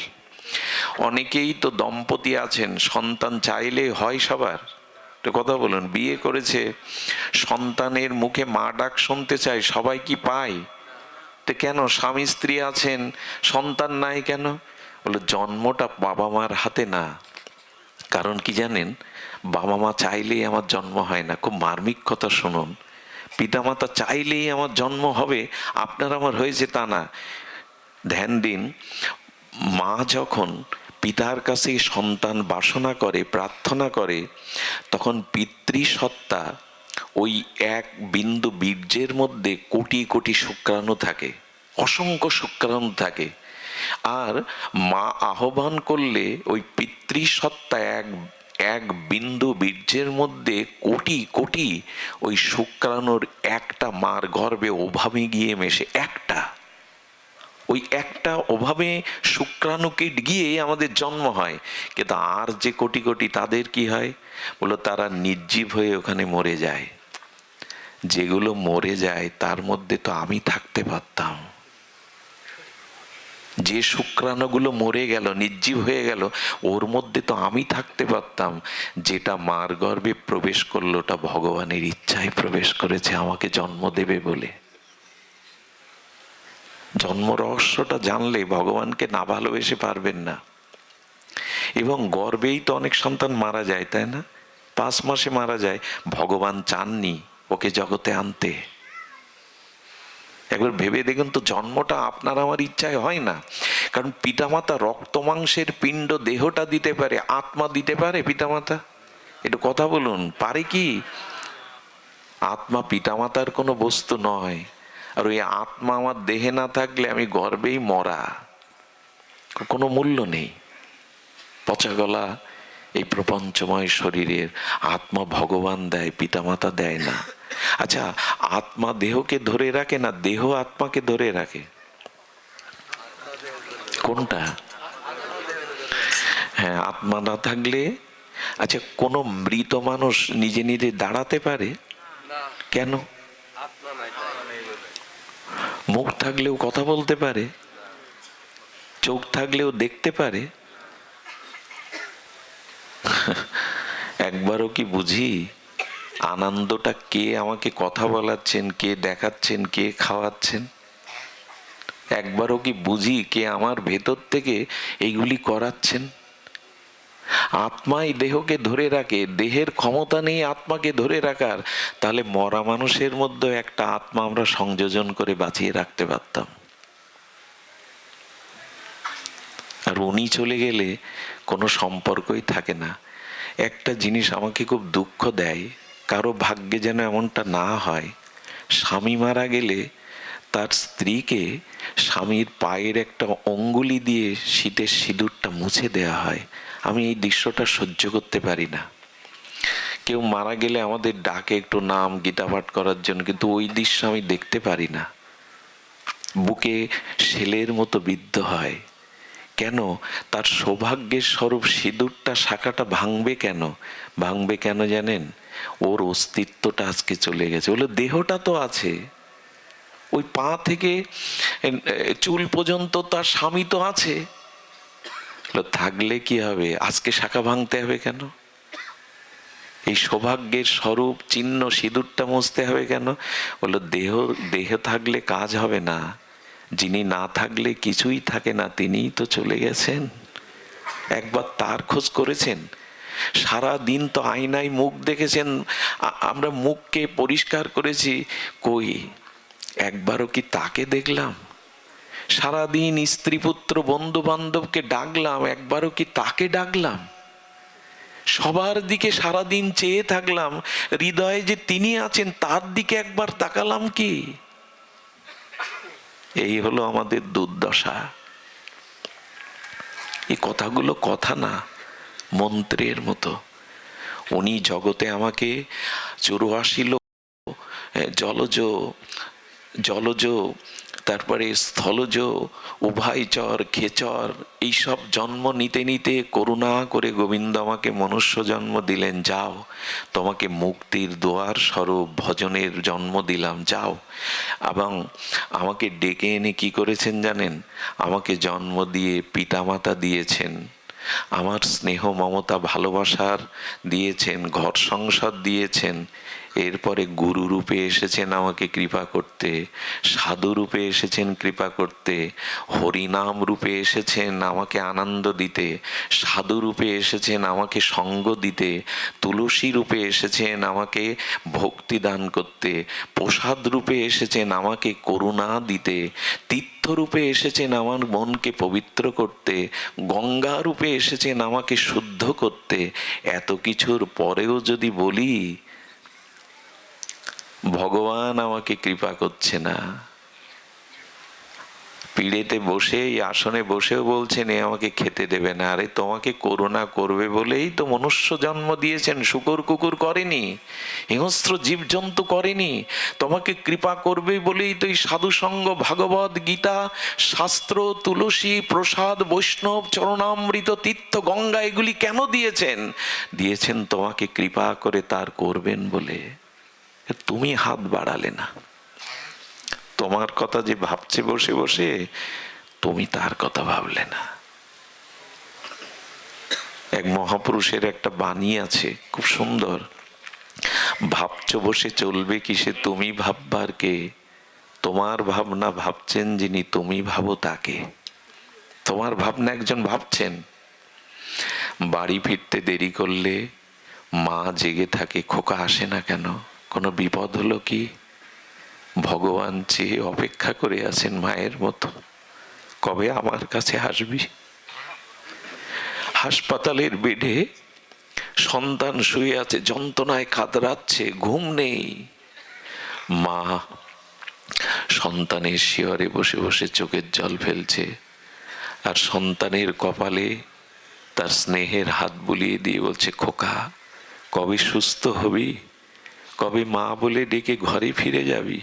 S2: অনেকেই তো দম্পতি আছেন, সন্তান চাইলেই হয় সবার। একটা কথা বলুন, বিয়ে করেছে, সন্তানের মুখে মা ডাক শুনতে চায়, সবাই কি পায়? তো কেন স্বামী স্ত্রী আছেন, সন্তান নাই কেন? বলে জন্মটা বাবা মার হাতে না। কারণ কি জানেন? বাবা মা চাইলেই আমার জন্ম হয় না। খুব মার্মিক কথা শুনুন, পিতামাতা চাইলেই আমার জন্ম হবে, আপনার আমার হয়েছে তা না। ধ্যান দিন, মা যখন পিতার কাছে সন্তান বাসনা করে, প্রার্থনা করে, তখন পিতৃসত্তা ওই এক বিন্দু বীর্যের মধ্যে কোটি কোটি শুক্রাণু থাকে, অসংখ্য শুক্রাণু থাকে। আর মা আহ্বান করলে ওই পিতৃসত্তা এক বিন্দু বীর্যের মধ্যে কোটি কোটি ওই শুক্রাণুর একটা মার গর্ভে ওভাবে গিয়ে মেশে। ওই একটা ওভাবে শুক্রাণুকে গিয়ে আমাদের জন্ম হয়। কিন্তু আর যে কোটি কোটি, তাদের কি হয়? বলো, তারা নির্জীব হয়ে ওখানে মরে যায়। যেগুলো মরে যায় তার মধ্যে তো আমি থাকতে পারতাম। যে শুক্রাণুগুলো মরে গেল, নির্জীব হয়ে গেল, ওর মধ্যে তো আমি থাকতে পারতাম। যেটা মার গর্ভে প্রবেশ করলো, ওটা ভগবানের ইচ্ছায় প্রবেশ করেছে আমাকে জন্ম দেবে বলে। জন্ম রহস্যটা জানলে ভগবানকে না ভালোবেসে পারবেন না। এবং গর্ভেই তো অনেক সন্তান মারা যায়, তাই না? 5 মাসে মারা যায়। ভগবান চাননি ওকে জগতে আনতে। একবার ভেবে দেখুন তো, জন্মটা আপনার আমার ইচ্ছায় হয় না। কারণ পিতামাতা রক্ত মাংসের পিণ্ড দেহটা দিতে পারে, আত্মা দিতে পারে পিতামাতা? একটু কথা বলুন, পারে কি? আত্মা পিতামাতার কোনো বস্তু নয়। আর ওই আত্মা আমার দেহে না থাকলে আমি গর্ভেই মরা, কোনো মূল্য নেই। পচা গলা এই প্রপঞ্চময় শরীরের আত্মা ভগবান দেয়, পিতামাতা দেয় না। আচ্ছা, আত্মা দেহকে ধরে রাখে না দেহ আত্মাকে ধরে রাখে? কোনটা? হ্যাঁ, আত্মা না থাকলে। আচ্ছা, কোন মৃত মানুষ নিজে নিজে দাঁড়াতে পারে? কেন? মুখ থাকলেও কথা বলতে পারে, চোখ থাকলেও দেখতে পারে। একবারও কি বুঝি আনন্দটা কে আমাকে কথা বলাচ্ছেন, কে দেখাচ্ছেন, কে খাওয়াচ্ছেন? একবারও কি বুঝি কে আমার ভেতর থেকে এইগুলি করাচ্ছেন? আত্মাই দেহকে ধরে রাখে, দেহের ক্ষমতা নেই আত্মাকে ধরে রাখার। তাহলে মরা মানুষের মধ্যে একটা আত্মা আমরা সংযোজন করে বাঁচিয়ে রাখতে পারতাম। আর উনি চলে গেলে কোনো সম্পর্কই থাকে না। একটা জিনিস আমাকে খুব দুঃখ দেয়, কারো ভাগ্যে যেন এমনটা না হয়। স্বামী মারা গেলে তার স্ত্রীকে স্বামীর পায়ের একটা অঙ্গুলি দিয়ে শীতের সিঁদুরটা মুছে দেওয়া হয়। আমি এই দৃশ্যটা সহ্য করতে পারি না। কেউ মারা গেলে আমাদের ডাকে একটু নাম গীতা পাঠ করার জন্য, কিন্তু ওই দৃশ্য আমি দেখতে পারি না। বুকে শেলের মতো বিদ্ধ হয়। কেন? তার সৌভাগ্যের স্বরূপ সিঁদুরটা, শাখাটা ভাঙবে কেন? ভাঙবে কেন জানেন? ওর অস্তিত্বটা আজকে চলে গেছে। বলে দেহটা তো আছে, ওই পা থেকে চুল পর্যন্ত তার স্বামী তো আছে। থাকলে কি হবে? আজকে শাখা ভাঙতে হবে কেন? এই সৌভাগ্যের স্বরূপ চিহ্ন সিঁদুরটা মুছতে হবে কেন? বললো দেহ থাকলে কাজ হবে না, যিনি না থাকলে কিছুই থাকে না, তিনিই তো চলে গেছেন। একবার তার খোঁজ করেছেন? সারা দিন তো আয়নায় মুখ দেখেছেন, আমরা মুখকে পরিষ্কার করেছি, কই একবারও কি তাকে দেখলাম? সারাদিন স্ত্রী পুত্র বন্ধু বান্ধবকে ডাকলাম, একবারও কি তাকে ডাকলাম? সবার দিকে সারাদিন চেয়ে থাকলাম, হৃদয়ে যে তিনি আছেন তার দিকে একবার তাকালাম কি? এই হলো আমাদের দুর্দশা। এই কথাগুলো কথা না, মন্ত্রের মতো। উনি জগতে আমাকে 84 লোক জলজ তারপরে স্থলজ উভয়চর খেচর এইসব জন্ম নিতে নিতে করুণা করে গোবিন্দ আমাকে মনুষ্য জন্ম দিলেন। যাও, তোমাকে মুক্তির দুয়ার স্বরূপ ভজনের জন্ম দিলাম, যাও। এবং আমাকে ডেকে এনে কি করেছেন জানেন? আমাকে জন্ম দিয়ে পিতামাতা দিয়েছেন, আমার স্নেহ মমতা ভালোবাসার দিয়েছেন, ঘর সংসার দিয়েছেন। এরপরে গুরু রূপে এসেছেন আমাকে কৃপা করতে, সাধু রূপে এসেছেন কৃপা করতে, হরিনাম রূপে এসেছেন আমাকে আনন্দ দিতে, সাধু রূপে এসেছেন আমাকে সঙ্গ দিতে, তুলসী রূপে এসেছেন আমাকে ভক্তি দান করতে, প্রসাদ রূপে এসেছেন আমাকে করুণা দিতে, তীর্থরূপে এসেছেন আমার মনকে পবিত্র করতে, গঙ্গা রূপে এসেছেন আমাকে শুদ্ধ করতে। এত কিছুর পরেও যদি বলি ভগবান আমাকে কৃপা করছে না, পিড়েতে বসে এই আসনে বসেও বলছেন এ আমাকে খেতে দেবে না। আরে তোমাকে করুণা করবে বলেই তো মনুষ্য জন্ম দিয়েছেন, শুকর কুকুর করেনি, হিংস্র জীবজন্তু করেনি। তোমাকে কৃপা করবে বলেই তো এই সাধুসঙ্গ, ভাগবত গীতা, শাস্ত্র, তুলসী, প্রসাদ, বৈষ্ণব, চরণামৃত, তীর্থ, গঙ্গা এগুলি কেন দিয়েছেন? দিয়েছেন তোমাকে কৃপা করে তার করবেন বলে। তুমি হাত বাড়ালে না, তোমার কথা যে ভাবছে বসে বসে, তুমি তার কথা ভাবলে না। এক মহাপুরুষের একটা বাণী আছে, খুব সুন্দর। ভাবছ বসে চলবে কিসে, তুমি ভাববার কে? তোমার ভাবনা ভাবছেন যিনি, তুমি ভাবো তাকে। তোমার ভাবনা একজন ভাবছেন। বাড়ি ফিরতে দেরি করলে মা জেগে থাকে, খোকা আসে না কেন? কোনো বিপদ হলো কি? ভগবান চেয়ে অপেক্ষা করে আছেন মায়ের মতো, কবে আমার কাছে আসবি? হাসপাতালের বেডে সন্তান শুয়ে আছে, যন্ত্রণায় কাতরাচ্ছে, ঘুম নেই। মা সন্তানের শিয়রে বসে বসে চোখের জল ফেলছে, আর সন্তানের কপালে তার স্নেহের হাত বুলিয়ে দিয়ে বলছে, খোকা কবে সুস্থ হবি? কবে মা বলে ডেকে ঘরে ফিরে যাবি?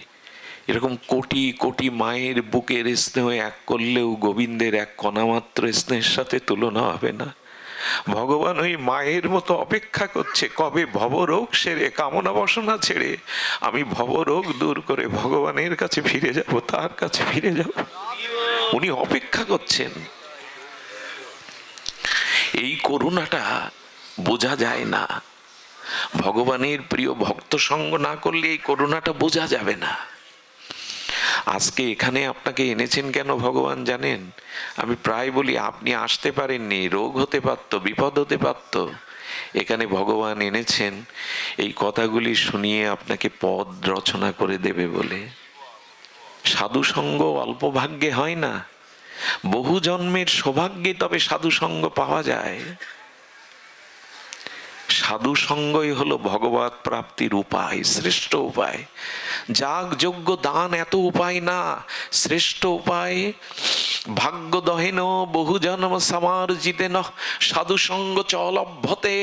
S2: এরকম কোটি কোটি মায়ের বুকের স্নেহ এক করলেও গোবিন্দের এক কণা মাত্র স্নেহের সাথে তুলনা হবে না। ভগবান ওই মায়ের মতো অপেক্ষা করছে, কবে ভবরোগ সেরে, কামনা বাসনা ছেড়ে আমি ভবরোগ দূর করে ভগবানের কাছে ফিরে যাব, তার কাছে ফিরে যাব। উনি অপেক্ষা করছেন। এই করুণাটা বোঝা যায় না। ভগবানের প্রিয় ভক্ত সঙ্গ না করলে এই করুণাটা বোঝা যাবে না। আজকে এখানে আপনাকে এনেছেন কেন ভগবান জানেন? আমি প্রায় বলি আপনি আসতে পারেননি, রোগ হতে পারত, বিপদ হতে পারত। এখানে ভগবান এনেছেন এই কথাগুলি শুনিয়ে আপনাকে পদ রচনা করে দেবে বলে। সাধু সঙ্গ অল্প ভাগ্যে হয় না, বহু জন্মের সৌভাগ্যে তবে সাধু সঙ্গ পাওয়া যায়। সাধু সঙ্গই হলো ভগবত প্রাপ্তির উপায়, শ্রেষ্ঠ উপায়। যাগ যজ্ঞ দান এত উপায় না, শ্রেষ্ঠ উপায়। ভাগ্য দহেন বহু জন্ম সমার্জিতেন সাধু সঙ্গ চ লভ্যতে।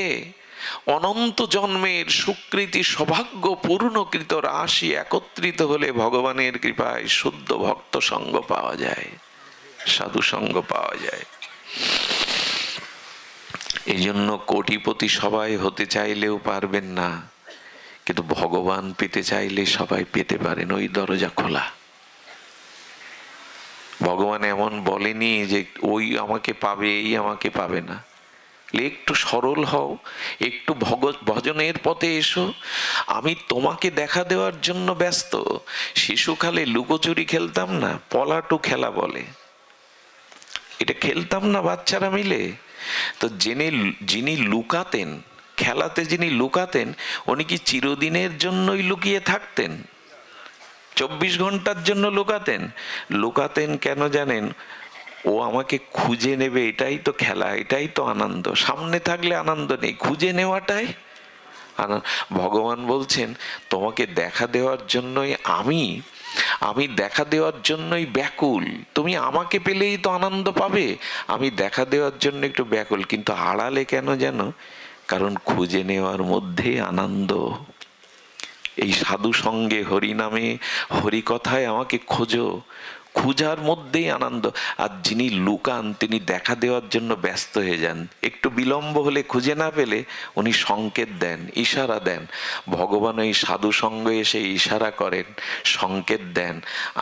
S2: অনন্ত জন্মের সুকৃতি সৌভাগ্য পূর্ণকৃত রাশি একত্রিত হলে ভগবানের কৃপায় শুদ্ধ ভক্ত সঙ্গ পাওয়া যায়, সাধু সঙ্গ পাওয়া যায়। এই জন্য কোটিপতি সবাই হতে চাইলেও পারবেন না, কিন্তু ভগবান পেতে চাইলে সবাই পেতে পারেন, ওই দরজা খোলা। ভগবান এমন বলেনি যে ওই আমাকে পাবে, এই আমাকে পাবে না। একটু সরল হও, একটু ভজনের পথে এসো, আমি তোমাকে দেখা দেওয়ার জন্য ব্যস্ত। শিশুকালে লুকোচুরি খেলতাম না, পলাটু খেলা বলে, এটা খেলতাম না বাচ্চারা মিলে। তো যিনি লুকাতেন, খেলাতে যিনি লুকাতেন, উনি কি চিরদিনের জন্যই লুকিয়ে থাকতেন? 24 ঘন্টার জন্য লুকাতেন? লুকাতেন কেন জানেন? ও আমাকে খুঁজে নেবে, এটাই তো খেলা, এটাই তো আনন্দ। সামনে থাকলে আনন্দ নেই, খুঁজে নেওয়াটাই আনন্দ। ভগবান বলছেন তোমাকে দেখা দেওয়ার জন্যই আমি দেখা দেওয়ার জন্যই ব্যাকুল। তুমি আমাকে পেলেই তো আনন্দ পাবে, আমি দেখা দেওয়ার জন্য একটু ব্যাকুল। কিন্তু আড়ালে কেন জানো? কারণ খুঁজে নেওয়ার মধ্যে আনন্দ। এই সাধু সঙ্গে, হরি নামে, হরি কথায় আমাকে খোঁজো, খুঁজার মধ্যেই আনন্দ। আর যিনি লুকান তিনি দেখা দেওয়ার জন্য ব্যস্ত হয়ে যান। একটু বিলম্ব হলে, খুঁজে না পেলে উনি সংকেত দেন, ইশারা দেন। ভগবান ওই সাধু সঙ্গে এসে ইশারা করেন, সংকেত দেন,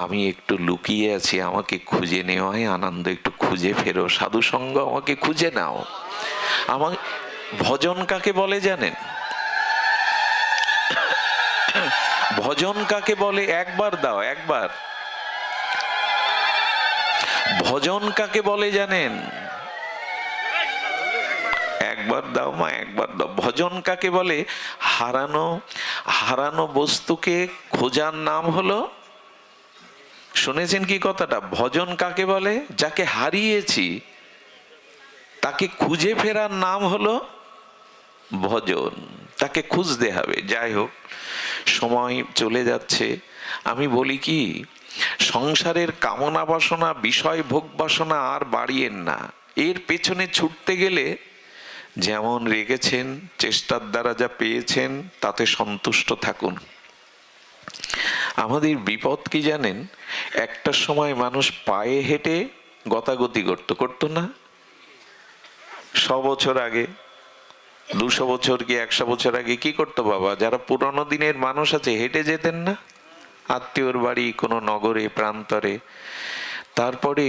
S2: আমি একটু লুকিয়ে আছি, আমাকে খুঁজে নেওয়াই আনন্দ, একটু খুঁজে ফেরো, সাধু সঙ্গ আমাকে খুঁজে নাও। আমার ভজন কাকে বলে জানেন? ভজন কাকে বলে? একবার দাও, একবার। ভজন কাকে বলে জানেন? একবার দাও মা, একবার দাও। ভজন কাকে বলে? হারানো বস্তুকে খোঁজার নাম হলো, শুনেছেন কি কথাটা? ভজন কাকে বলে? যাকে হারিয়েছি তাকে খুঁজে ফেরার নাম হলো ভজন। তাকে খুঁজতে হবে। যাই হোক, সময় চলে যাচ্ছে। আমি বলি কি, সংসারের কামনা বাসনা, বিষয় ভোগ বাসনা আর বাড়িয়েন না। এর পেছনে ছুটতে গেলে যেমন রেগেছেন, চেষ্টার দ্বারা যা পেয়েছেন তাতে সন্তুষ্ট থাকুন। আমাদের বিপদ কি জানেন? একটা সময় মানুষ পায়ে হেঁটে গতাগতি করতো না? 100 বছর আগে, 200 বছর কি 100 বছর আগে কি করতো বাবা? যারা পুরনো দিনের মানুষ আছে, হেঁটে যেতেন না আত্মীয়র বাড়ি, কোনো নগরে প্রান্তরে। তারপরে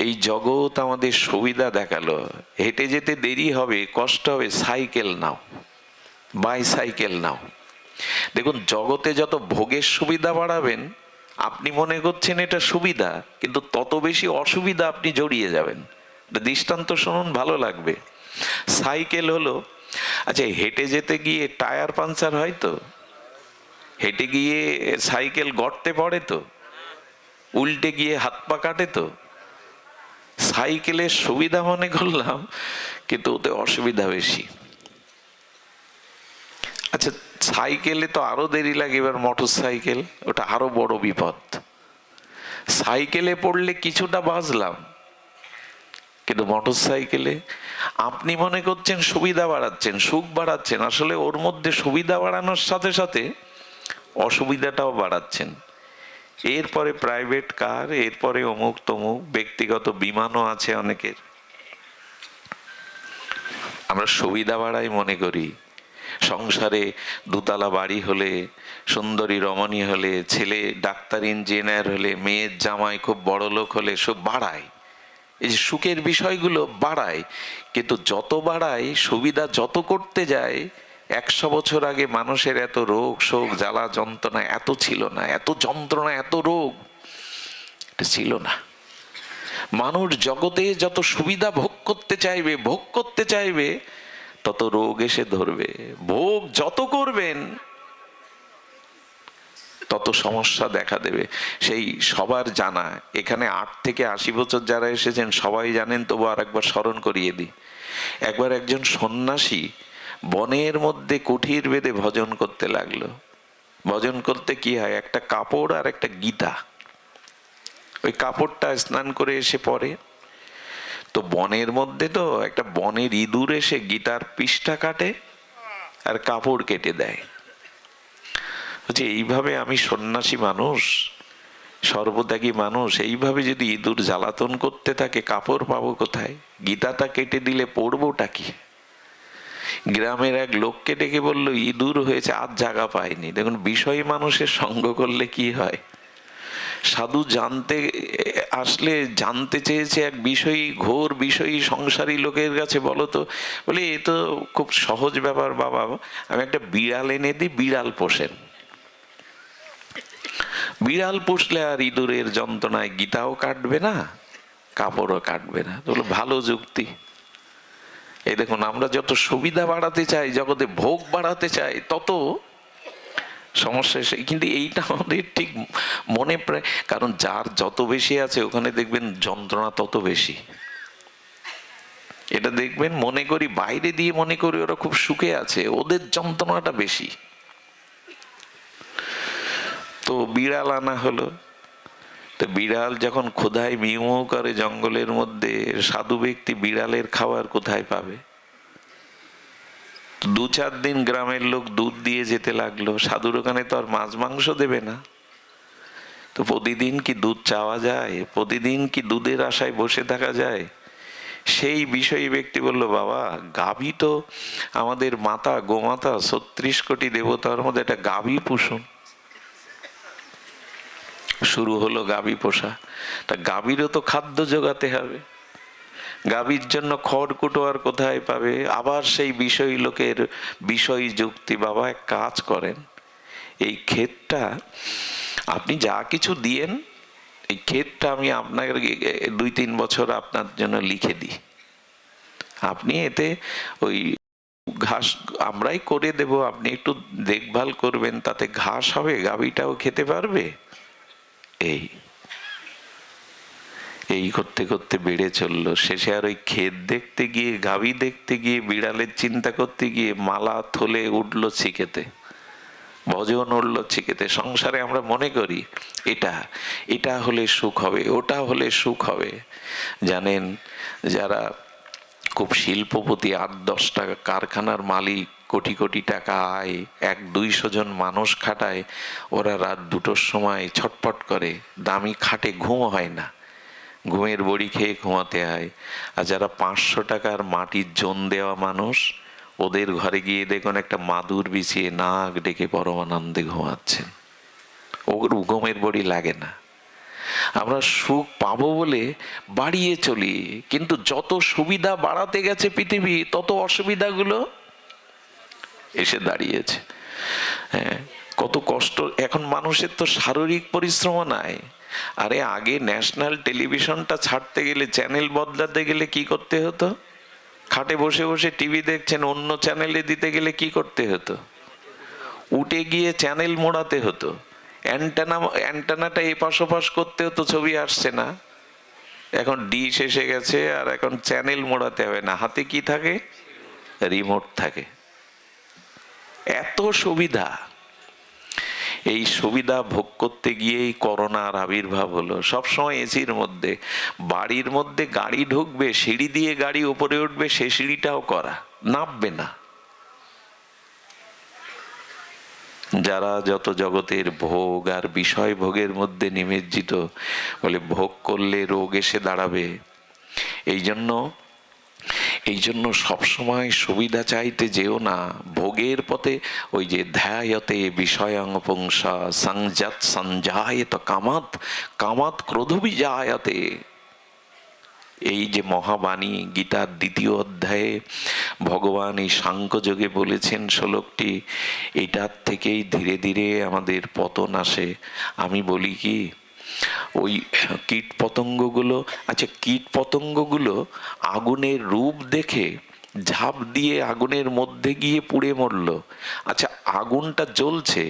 S2: এই জগৎ আমাদের সুবিধা দেখালো, হেঁটে যেতে দেরি হবে, কষ্ট হবে, সাইকেল নাও, বাইসাইকেল নাও। দেখুন, জগতে যত ভোগের সুবিধা বাড়াবেন, আপনি মনে করছেন এটা সুবিধা, কিন্তু তত বেশি অসুবিধা আপনি জড়িয়ে যাবেন। দৃষ্টান্ত শুনুন, ভালো লাগবে। সাইকেল হলো, আচ্ছা হেঁটে যেতে গিয়ে টায়ার পাঞ্চার হয় তো? হেঁটে গিয়ে সাইকেল গর্তে পড়ে তো? উল্টে গিয়ে হাত পা কাটে তো? সাইকেলের সুবিধা মনে করলাম, কিন্তু ওতে অসুবিধা বেশি। আচ্ছা, সাইকেলে তো আরো দেরি লাগে, এবার মোটর সাইকেল, ওটা আরো বড় বিপদ। সাইকেলে পড়লে কিছুটা বাঁচলাম, কিন্তু মোটর সাইকেলে আপনি মনে করছেন সুবিধা বাড়াচ্ছেন, সুখ বাড়াচ্ছেন, আসলে ওর মধ্যে সুবিধা বাড়ানোর সাথে সাথে অসুবিধাটাও বাড়াচ্ছেন। এরপরে প্রাইভেট কার, এরপরে অমুক তমুক, ব্যক্তিগত বিমানও আছে অনেকের। আমরা সুবিধা বাড়াই মনে করি। সংসারে 2 তলা বাড়ি হলে, সুন্দরী রমণী হলে, ছেলে ডাক্তার ইঞ্জিনিয়ার হলে, মেয়ের জামাই খুব বড় লোক হলে, সব বাড়ায়। এই যে সুখের বিষয়গুলো বাড়ায়, কিন্তু যত বাড়ায়, সুবিধা যত করতে যায়, 100 বছর আগে মানুষের এত রোগ শোক জ্বালা যন্ত্রণা এত ছিল না, এত যন্ত্রণা এত রোগ এটা ছিল না। মানুষ জগতে যত সুবিধা ভোগ করতে চাইবে তত রোগ এসে ধরবে। ভোগ যত করবেন তত সমস্যা দেখা দেবে। সেই সবার জানা, এখানে 8 থেকে 80 বছর যারা এসেছেন সবাই জানেন, তবু আর একবার স্মরণ করিয়ে দিই। একবার একজন সন্ন্যাসী বনের মধ্যে কুঠির বেঁধে ভজন করতে লাগলো। ভজন করতে কি হয়, একটা কাপড় আর একটা গীতা। ওই কাপড়টা স্নান করে এসে পরে, তো বনের মধ্যে তো একটা বনের ইঁদুর এসে গীতার পৃষ্ঠা কাটে, আর কাপড় কেটে দেয়। বলছে এইভাবে আমি সন্ন্যাসী মানুষ, সর্বত্যাগী মানুষ, এইভাবে যদি ইঁদুর জ্বালাতন করতে থাকে কাপড় পাবো কোথায়? গীতাটা কেটে দিলে পড়বোটা কি? গ্রামের এক লোককে ডেকে বললো ইঁদুর হয়েছে, আর জায়গা পায়নি। দেখুন বিষয় মানুষের সঙ্গ করলে কি হয়। সাধু জানতে আসলে জানতে চেয়েছে এক বিষয়ী, ঘোর বিষয়ী সংসারী লোকের কাছে, বলো তো, বলে এ তো খুব সহজ ব্যাপার বাবা, আমি একটা বিড়াল এনে দিই, বিড়াল পোষেন। বিড়াল পুষলে আর ইঁদুরের যন্ত্রণায় গীতাও কাটবে না, কাপড়ও কাটবে না। বলো ভালো যুক্তি। এই দেখুন আমরা যত সুবিধা বাড়াতে চাই, জগতে ভোগ বাড়াতে চাই, তত সমস্যা এসে। কিন্তু এইটা আমাদের ঠিক মনে প্রায়, কারণ যার যত বেশি আছে ওখানে দেখবেন যন্ত্রণা তত বেশি। এটা দেখবেন মনে করি বাইরে দিয়ে মনে করি ওরা খুব সুখে আছে, ওদের যন্ত্রণাটা বেশি। তো বিড়াল আনা হলো। তো বিড়াল যখন ক্ষুধায় মিউ মিউ করে জঙ্গলের মধ্যে, সাধু ব্যক্তি বিড়ালের খাবার কোথায় পাবে? 2-4 দিন গ্রামের লোক দুধ দিয়ে যেতে লাগলো। সাধুর ওখানে তো আর মাছ মাংস দেবে না, তো প্রতিদিন কি দুধ চাওয়া যায়? প্রতিদিন কি দুধের আশায় বসে থাকা যায়? সেই বিষয়ী ব্যক্তি বলল, বাবা গাভী তো আমাদের মাতা, গোমাতা, 36 কোটি দেবতার মধ্যে একটা গাভী পুষুন। শুরু হলো গাভী পোষা। তা গাভীরও তো খাদ্য জোগাতে হবে, গাভীর জন্য খড়কুটো আর কোথায় পাবে? আবার সেই বিষয় লোকের বিষয় যুক্তি, বাবা এক কাজ করেন, এই ক্ষেতটা আপনি যা কিছু দিয়েন, এই ক্ষেতটা আমি আপনাকে 2-3 বছর আপনার জন্য লিখে দিই, আপনি এতে ওই ঘাস আমরাই করে দেব, আপনি একটু দেখভাল করবেন, তাতে ঘাস হবে, গাভীটাও খেতে পারবে। এই করতে করতে বেড়ে চললো। শেষে আর ওই ক্ষেত দেখতে গিয়ে, গাভী দেখতে গিয়ে, বিড়ালের চিন্তা করতে গিয়ে মালা থলে উঠলো ছিকেতে, ভজন উঠলো ছিকেতে। সংসারে আমরা মনে করি এটা হলে সুখ হবে, ওটা হলে সুখ হবে। জানেন যারা খুব শিল্পপতি, 8-10 টাকা কারখানার মালিক, কোটি কোটি টাকা আয়, 100-200 জন মানুষ খাটায়, ওরা রাত 2টোর সময় ছটফট করে, দামি খাটে ঘুম হয় না, ঘুমের বড়ি খেয়ে ঘুমাতে হয়। আর যারা 500 টাকার মাটির জোন দেওয়া মানুষ, ওদের ঘরে গিয়ে দেখুন একটা মাদুর বিছিয়ে নাক ডেকে পরমানন্দে ঘুমাচ্ছেন, ওর ঘুমের বড়ি লাগে না। আমরা সুখ পাবো বলে বাড়িয়ে চলি, কিন্তু যত সুবিধা বাড়াতে গেছে পৃথিবী, তত অসুবিধাগুলো এসে দাঁড়িয়েছে। হ্যাঁ, কত কষ্ট। এখন মানুষের তো শারীরিক পরিশ্রম নাই। আরে আগে ন্যাশনাল টেলিভিশনটা ছাড়তে গেলে, চ্যানেল বদলাতে গেলে কি করতে হতো? খাটে বসে বসে টিভি দেখছেন, অন্য চ্যানেলে দিতে গেলে কি করতে হতো? উঠে গিয়ে চ্যানেল মোড়াতে হতো, অ্যান্টেনাটা এপাশ ওপাশ করতে হতো, ছবি আসছে না। এখন ডিশ এসে গেছে, আর এখন চ্যানেল মোড়াতে হবে না, হাতে কি থাকে? রিমোট থাকে। এত সুবিধা। এই সুবিধা ভোগ করতে গিয়েই করোনার আবির্ভাব হলো। সবসময় এসির মধ্যে, বাড়ির মধ্যে গাড়ি ঢুকবে, সিঁড়ি দিয়ে গাড়ি উপরে উঠবে, সে সিঁড়িটাও করা, নামবে না। যারা যত জগতের ভোগ আর বিষয় ভোগের মধ্যে নিমজ্জিত, বলে ভোগ করলে রোগ এসে দাঁড়াবে। এই জন্য সবসময় সুবিধা চাইতে যেও না, ভোগের পথে। ওই যে ধ্যায়তে বিষয়ং পুংসা সংযত সঞ্জায়ত কামাত কামাত ক্রোধ বিজায়তে, এই যে মহাবাণী, গীতার 2য় অধ্যায়ে ভগবান এই সাংখ্যযোগে বলেছেন শ্লোকটি, এটার থেকেই ধীরে ধীরে আমাদের পতন আসে। আমি বলি কি, ওই কীট পতঙ্গগুলো, আচ্ছা কীট পতঙ্গগুলো আগুনের রূপ দেখে ঝাঁপ দিয়ে আগুনের মধ্যে গিয়ে পুড়ে মরল। আচ্ছা আগুনটা জ্বলছে,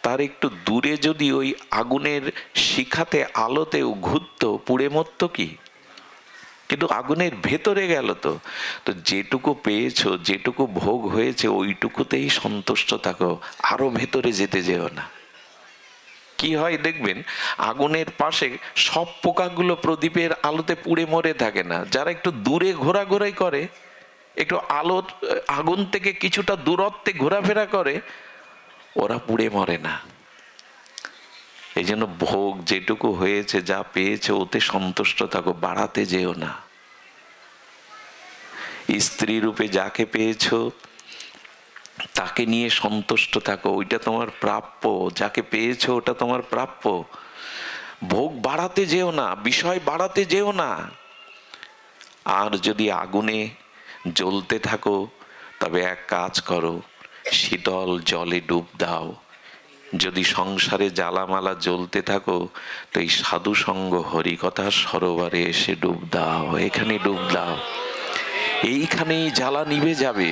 S2: তার একটু দূরে যদি ওই আগুনের শিখাতে আলোতেও ঘুরতো, পুড়ে মরতো কি? কিন্তু আগুনের ভেতরে গেল। তো যেটুকু পেয়েছো, যেটুকু ভোগ হয়েছে, ওইটুকুতেই সন্তুষ্ট থাকো, আরো ভেতরে যেতে যেও না। কি হয় দেখবেন, আগুনের পাশে সব পোকাগুলো প্রদীপের আলোতে পুড়ে মরে থাকে না, যারা একটু দূরে ঘোরাঘোরাই করে একটু আলোর আগুন থেকে কিছুটা দূরত্বে ঘোরাফেরা করে, ওরা পুড়ে মরে না। এই জন্য ভোগ যেটুকু হয়েছে, যা পেয়েছে, ওতে সন্তুষ্ট থাকো, বাড়াতে যেও না। স্ত্রী রূপে যাকে পেয়েছো তাকে নিয়ে সন্তুষ্ট থাকো, ওইটা তোমার প্রাপ্য। যাকে পেয়েছো ওটা তোমার প্রাপ্য। ভোগ বাড়াতে যেও না, বিষয় বাড়াতে যেও না। আর যদি আগুনে জ্বলতে থাকো, তবে এক কাজ করো, শীতল জলে ডুব দাও। যদি সংসারে জ্বালামালা জ্বলতে থাকো, তো এই সাধু সঙ্গ হরিকথার সরোবরে এসে ডুব দাও, এখানে ডুব দাও, এইখানেই জ্বালা নিভে যাবে।